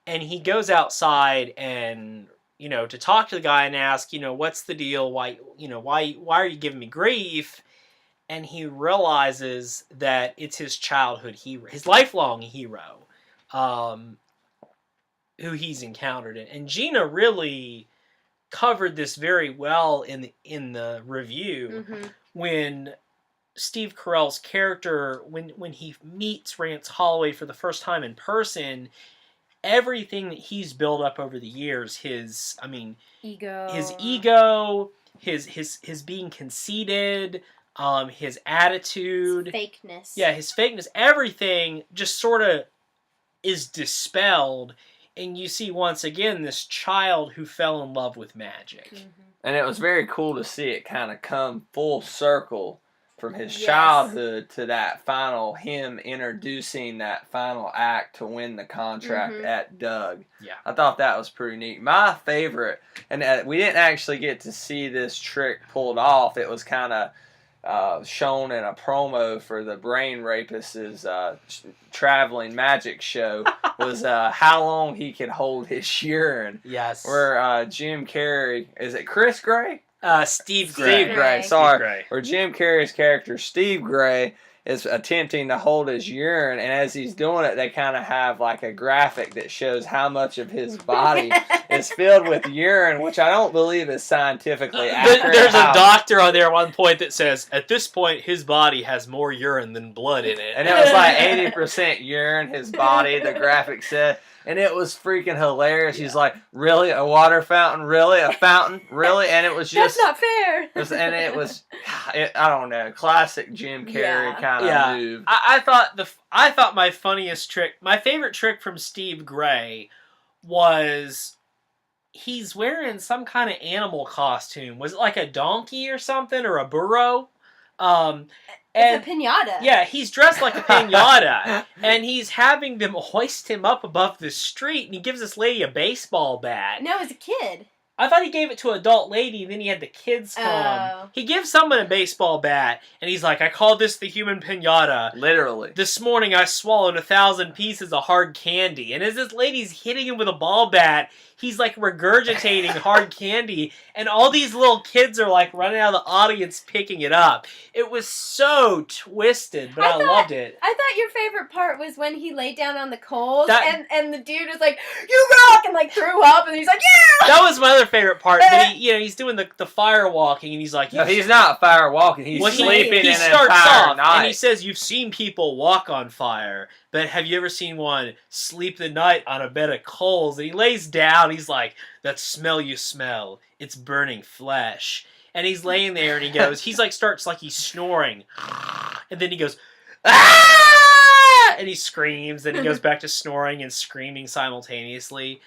Speaker 4: and he goes outside and, you know, to talk to the guy and ask, you know, what's the deal? Why are you giving me grief? And he realizes that it's his childhood hero, his lifelong hero, who he's encountered. And Gina really covered this very well in the review when Steve Carell's character, when he meets Rance Holloway for the first time in person. Everything that he's built up over the years, his ego, his being conceited, his attitude, his fakeness, everything just sort of is dispelled, and you see once again this child who fell in love with magic.
Speaker 2: And it was very cool to see it kind of come full circle from his childhood to that final, him introducing that final act to win the contract at Doug.
Speaker 4: Yeah.
Speaker 2: I thought that was pretty neat. My favorite, and we didn't actually get to see this trick pulled off. It was kind of shown in a promo for the Brain Rapist's traveling magic show, was how long he could hold his urine.
Speaker 4: Yes.
Speaker 2: Where Jim Carrey, is it Chris Gray?
Speaker 4: Steve Gray.
Speaker 2: Steve Gray, sorry. Or Jim Carrey's character, Steve Gray, is attempting to hold his urine, and as he's doing it, they kind of have like a graphic that shows how much of his body is filled with urine, which I don't believe is scientifically accurate.
Speaker 4: There's a doctor on there at one point that says, at this point, his body has more urine than blood in it.
Speaker 2: And it was like 80% urine, his body, the graphic said. And it was freaking hilarious. He's like, really? A water fountain? Really? A fountain? Really? And it was just...
Speaker 3: That's not fair.
Speaker 2: And it was, I don't know, classic Jim Carrey kind of move.
Speaker 4: I thought my funniest trick, my favorite trick from Steve Gray was he's wearing some kind of animal costume. Was it like a donkey or something, or a burro?
Speaker 3: It's a pinata.
Speaker 4: Yeah, he's dressed like a pinata, and he's having them hoist him up above the street, and he gives this lady a baseball bat.
Speaker 3: No, as a kid.
Speaker 4: I thought he gave it to an adult lady, and then he had the kids come.
Speaker 3: Oh.
Speaker 4: He gives someone a baseball bat, and he's like, I call this the human pinata.
Speaker 2: Literally.
Speaker 4: This morning I swallowed 1,000 pieces of hard candy. And as this lady's hitting him with a ball bat, he's like regurgitating hard candy, and all these little kids are like running out of the audience picking it up. It was so twisted, but I loved it.
Speaker 3: I thought your favorite part was when he laid down on the coals,
Speaker 4: That-
Speaker 3: and the dude was like, "You rock!" and like threw up, and he's like, "Yeah!"
Speaker 4: That was my other favorite part. But he's doing the fire walking, and he's like,
Speaker 2: No, he's not fire walking. He's sleeping
Speaker 4: he
Speaker 2: in an
Speaker 4: starts
Speaker 2: entire
Speaker 4: off,
Speaker 2: night.
Speaker 4: and he says, you've seen people walk on fire, but have you ever seen one sleep the night on a bed of coals? And he lays down, he's like, that smell you smell, it's burning flesh. And he's laying there, and he goes, starts like he's snoring, and then he goes, ah! And he screams, and he goes back to snoring and screaming simultaneously.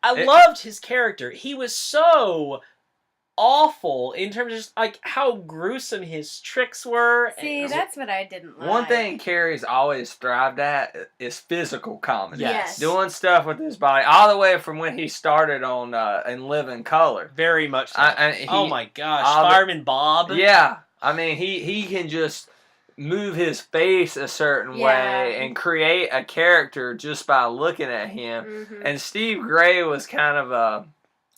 Speaker 4: I loved his character. He was so awful in terms of just like how gruesome his tricks were.
Speaker 3: See, that's what I didn't like.
Speaker 2: One thing Carrey's always thrived at is physical comedy.
Speaker 3: Yes.
Speaker 2: Doing stuff with his body, all the way from when he started on In Living Color.
Speaker 4: Very much so. Oh my gosh, Fireman Bob.
Speaker 2: Yeah, I mean he can just move his face a certain way and create a character just by looking at him.
Speaker 3: Mm-hmm.
Speaker 2: And Steve Gray was kind of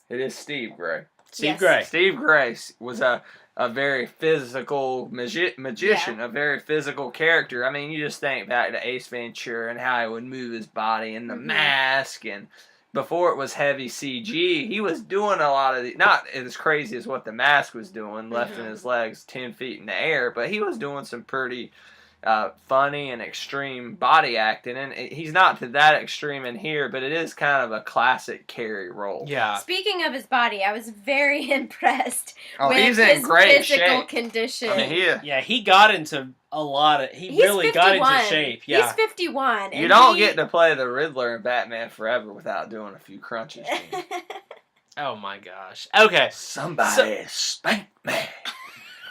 Speaker 2: it is Steve Gray.
Speaker 4: Steve Gray.
Speaker 2: Steve Gray was a very physical magician, a very physical character. I mean, you just think back to Ace Ventura and how he would move his body and the mask, and before it was heavy CG, he was doing a lot of not as crazy as what the mask was doing, lifting his legs 10 feet in the air, but he was doing some pretty funny and extreme body acting, and he's not to that extreme in here, but it is kind of a classic Carrey role.
Speaker 4: Yeah.
Speaker 3: Speaking of his body, I was very impressed with
Speaker 2: he's in
Speaker 3: his
Speaker 2: great
Speaker 3: physical
Speaker 2: shape.
Speaker 3: condition.
Speaker 2: I mean,
Speaker 4: he got into a lot of. He really
Speaker 3: 51.
Speaker 4: got into shape. Yeah.
Speaker 3: He's 51.
Speaker 2: You don't get to play the Riddler in Batman Forever without doing a few crunches.
Speaker 4: Oh my gosh. Okay.
Speaker 2: Somebody spank me.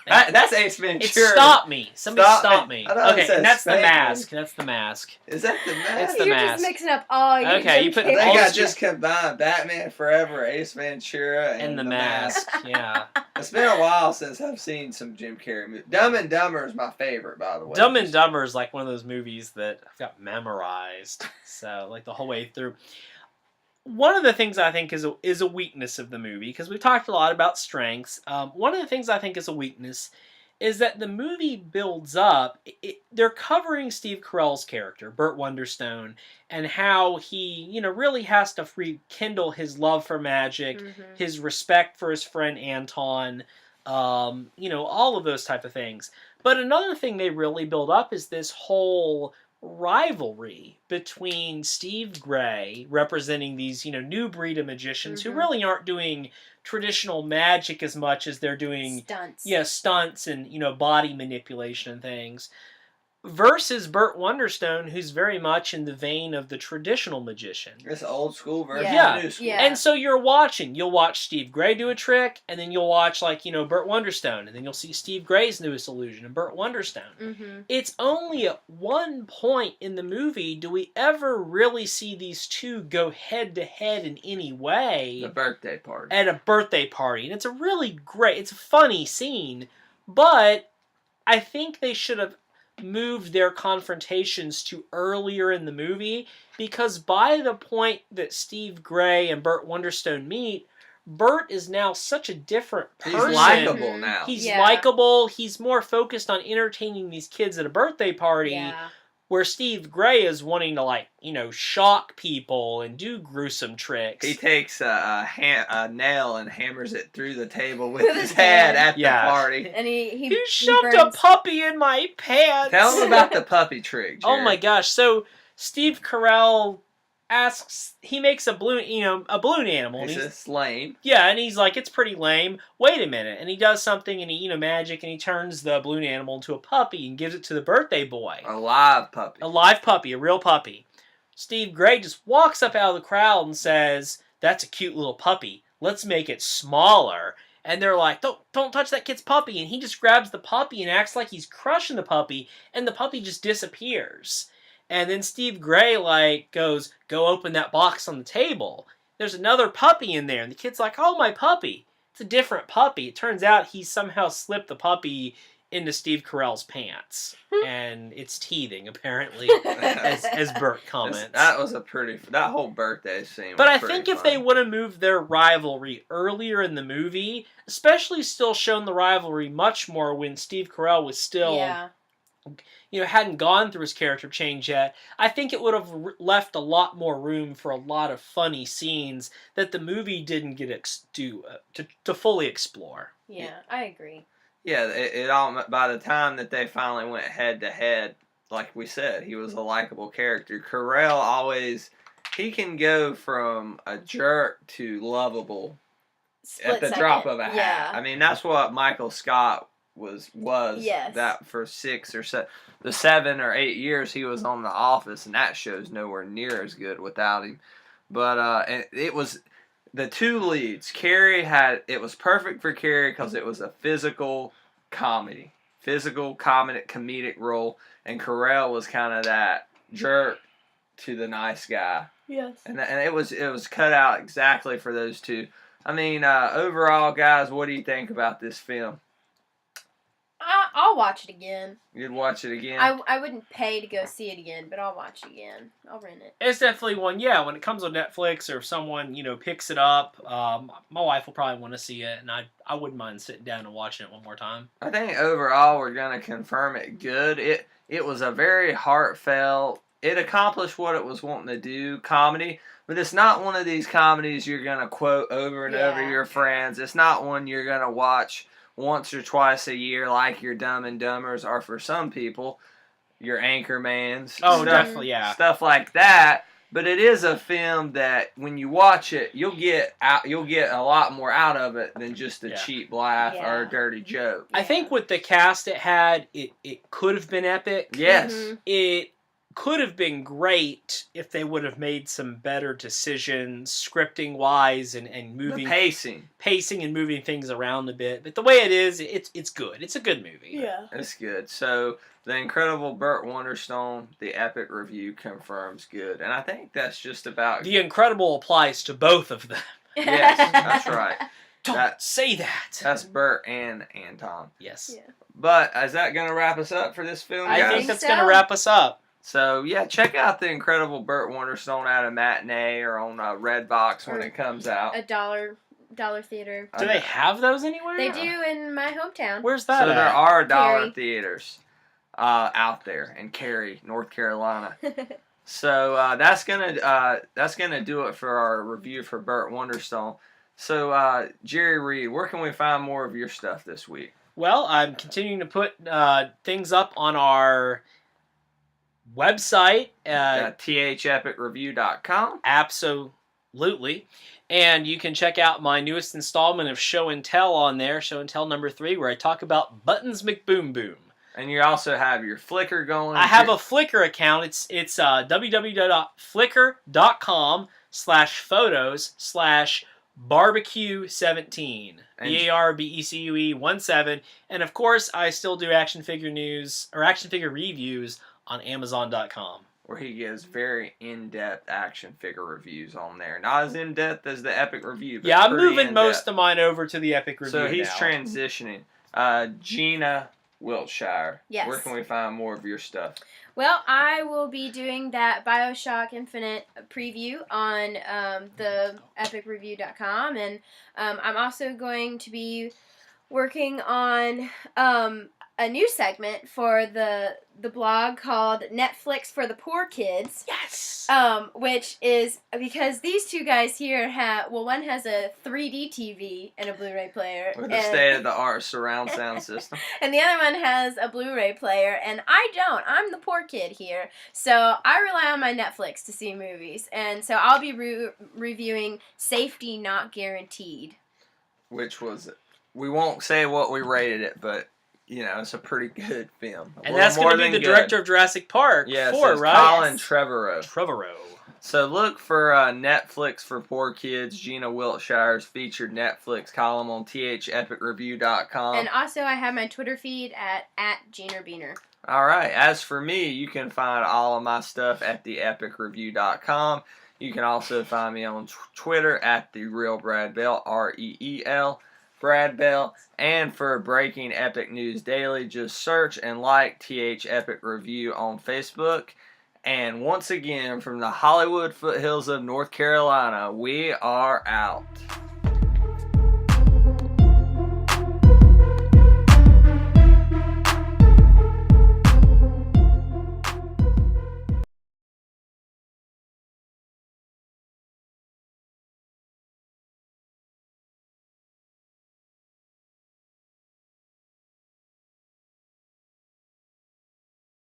Speaker 2: That's Ace Ventura.
Speaker 4: It stopped me. Somebody stop me.
Speaker 2: I thought it
Speaker 4: Okay,
Speaker 2: said
Speaker 4: and that's the
Speaker 2: spank
Speaker 4: mask. That's the mask.
Speaker 2: Is that the mask?
Speaker 4: It's the
Speaker 3: You're
Speaker 4: mask.
Speaker 3: just mixing up all your
Speaker 4: Okay, you
Speaker 3: Jim
Speaker 4: put
Speaker 2: I
Speaker 3: Carrey.
Speaker 2: think
Speaker 4: all
Speaker 2: I
Speaker 4: the-
Speaker 2: just combined Batman Forever, Ace Ventura,
Speaker 4: And the mask. Yeah.
Speaker 2: It's been a while since I've seen some Jim Carrey movies. Dumb and Dumber is my favorite, by the way.
Speaker 4: Dumb and Dumber is like one of those movies that I've got memorized. So, like the whole way through. One of the things I think is a weakness of the movie, because we've talked a lot about strengths. One of the things I think is a weakness is that the movie builds up. They're covering Steve Carell's character, Burt Wonderstone, and how he, really has to rekindle his love for magic, his respect for his friend Anton, all of those type of things. But another thing they really build up is this whole rivalry between Steve Gray, representing these, new breed of magicians who really aren't doing traditional magic as much as they're doing
Speaker 3: Stunts.
Speaker 4: stunts and body manipulation and things, versus Burt Wonderstone, who's very much in the vein of the traditional magician.
Speaker 2: It's old school versus
Speaker 4: Yeah.
Speaker 2: new school.
Speaker 3: Yeah.
Speaker 4: And so you'll watch Steve Gray do a trick, and then you'll watch Burt Wonderstone, and then you'll see Steve Gray's newest illusion and Burt Wonderstone. It's only at one point in the movie do we ever really see these two go head to head in any way.
Speaker 2: The birthday party.
Speaker 4: At a birthday party. And it's it's a funny scene, but I think they should have moved their confrontations to earlier in the movie, because by the point that Steve Gray and Burt Wonderstone meet, Burt is now such a different
Speaker 2: He's
Speaker 4: person.
Speaker 2: likable now.
Speaker 4: He's
Speaker 3: Yeah.
Speaker 4: likable. He's more focused on entertaining these kids at a birthday party.
Speaker 3: Yeah.
Speaker 4: Where Steve Gray is wanting to, shock people and do gruesome tricks.
Speaker 2: He takes a nail and hammers it through the table with his head at the party.
Speaker 3: And
Speaker 4: he shoved a puppy in my pants.
Speaker 2: Tell him about the puppy trick, Jerry.
Speaker 4: Oh my gosh! So Steve Carell he makes a balloon animal.
Speaker 2: It's lame.
Speaker 4: Yeah, and he's like, it's pretty lame. Wait a minute, and he does something, and he magic, and he turns the balloon animal into a puppy and gives it to the birthday boy.
Speaker 2: A live puppy.
Speaker 4: A live puppy, a real puppy. Steve Gray just walks up out of the crowd and says, "That's a cute little puppy. Let's make it smaller." And they're like, don't touch that kid's puppy. And he just grabs the puppy and acts like he's crushing the puppy, and the puppy just disappears. And then Steve Gray goes, "Go open that box on the table. There's another puppy in there." And the kid's like, "Oh, my puppy." It's a different puppy. It turns out he somehow slipped the puppy into Steve Carell's pants. And it's teething, apparently, as Burt comments.
Speaker 2: That whole birthday scene
Speaker 4: But
Speaker 2: was
Speaker 4: I think if they would have moved their rivalry earlier in the movie, especially still shown the rivalry much more when Steve Carell was still...
Speaker 3: Yeah.
Speaker 4: hadn't gone through his character change yet, I think it would have left a lot more room for a lot of funny scenes that the movie didn't get to fully explore.
Speaker 3: Yeah, I agree.
Speaker 2: Yeah, it all. By the time that they finally went head to head, like we said, he was a likable character. Carell he can go from a jerk to lovable
Speaker 3: Split
Speaker 2: at the
Speaker 3: second.
Speaker 2: drop of a hat.
Speaker 3: Yeah.
Speaker 2: I mean, that's what Michael Scott was
Speaker 3: Yes.
Speaker 2: that for 7 or 8 years he was on The Office, and that show's nowhere near as good without him. But and it was the two leads. It was perfect for Carrey because it was a physical comedic comedic role, and Carell was kind of that jerk to the nice guy.
Speaker 3: Yes.
Speaker 2: And it was cut out exactly for those two. I mean, overall, guys, what do you think about this film?
Speaker 3: I'll watch it again.
Speaker 2: You'd watch it again?
Speaker 3: I wouldn't pay to go see it again, but I'll watch it again. I'll rent it.
Speaker 4: It's definitely one, when it comes on Netflix or if someone, picks it up, my wife will probably want to see it, and I wouldn't mind sitting down and watching it one more time.
Speaker 2: I think overall we're going to confirm it good. It was a very heartfelt, it accomplished what it was wanting to do, comedy, but it's not one of these comedies you're going to quote over and over your friends. It's not one you're going to watch once or twice a year like your Dumb and Dumbers, or for some people, your Anchormans.
Speaker 4: Oh, definitely, yeah.
Speaker 2: Stuff like that. But it is a film that when you watch it, you'll get a lot more out of it than just a cheap laugh or a dirty joke.
Speaker 4: I think with the cast it had, it could have been epic.
Speaker 2: Yes.
Speaker 3: Mm-hmm.
Speaker 4: It could have been great if they would have made some better decisions scripting wise and moving
Speaker 2: the
Speaker 4: pacing and moving things around a bit. But the way it is, it's good. It's a good movie.
Speaker 3: Yeah.
Speaker 2: It's good. So The Incredible Burt Wonderstone, the epic review confirms good. And I think that's just about
Speaker 4: The incredible applies to both of them.
Speaker 2: Yes, that's right.
Speaker 4: Don't say that.
Speaker 2: That's Burt and Anton.
Speaker 4: Yes.
Speaker 3: Yeah.
Speaker 2: But is that going to wrap us up for this film, guys?
Speaker 4: I think that's going to wrap us up.
Speaker 2: So, yeah, check out The Incredible Burt Wonderstone at a matinee or on Redbox when it comes out.
Speaker 3: A dollar theater.
Speaker 4: Do they have those anywhere?
Speaker 3: They do in my hometown.
Speaker 4: Where's that
Speaker 2: So
Speaker 4: at?
Speaker 2: there are dollar
Speaker 3: Carrey.
Speaker 2: theaters out there in Carrey, North Carolina. So that's gonna do it for our review for Burt Wonderstone. So Jerry Reed, where can we find more of your stuff this week?
Speaker 4: Well, I'm continuing to put things up on our website.
Speaker 2: thepicreview.com.
Speaker 4: Absolutely. And you can check out my newest installment of Show and Tell on there, Show and Tell number 3, where I talk about Buttons McBoom Boom.
Speaker 2: And you also have your Flickr going.
Speaker 4: I have a Flickr account. It's www.flickr.com/photos/barbecue17. BARBECUE17. And of course, I still do action figure news or action figure reviews on Amazon.com.
Speaker 2: Where he gives very in-depth action figure reviews on there. Not as in-depth as the Epic Review, but
Speaker 4: Yeah, I'm
Speaker 2: pretty
Speaker 4: moving
Speaker 2: in-depth.
Speaker 4: most of mine over to the Epic Review
Speaker 2: So he's
Speaker 4: now.
Speaker 2: transitioning. Gina Wiltshire.
Speaker 3: Yes.
Speaker 2: Where can we find more of your stuff?
Speaker 3: Well, I will be doing that BioShock Infinite preview on the epicreview.com, and I'm also going to be working on a new segment for the blog called Netflix for the Poor Kids.
Speaker 4: Yes!
Speaker 3: Which is because these two guys here one has a 3D TV and a Blu-ray player.
Speaker 2: With a state-of-the-art surround sound system.
Speaker 3: And the other one has a Blu-ray player, and I don't. I'm the poor kid here. So I rely on my Netflix to see movies. And so I'll be reviewing Safety Not Guaranteed.
Speaker 2: Which was, we won't say what we rated it, but, you know, it's a pretty good film.
Speaker 4: And that's going to be the director of Jurassic Park 4, right?
Speaker 2: Colin Trevorrow.
Speaker 4: Trevorrow.
Speaker 2: So look for Netflix for Poor Kids, Gina Wiltshire's featured Netflix column on thepicreview.com.
Speaker 3: And also I have my Twitter feed at GinaBeener.
Speaker 2: All right. As for me, you can find all of my stuff at thepicreview.com. You can also find me on Twitter at TheRealBradBell, REEL, Brad Bell. And for Breaking Epic News Daily, just search and like TH Epic Review on Facebook. And once again, from the Hollywood foothills of North Carolina, we are out.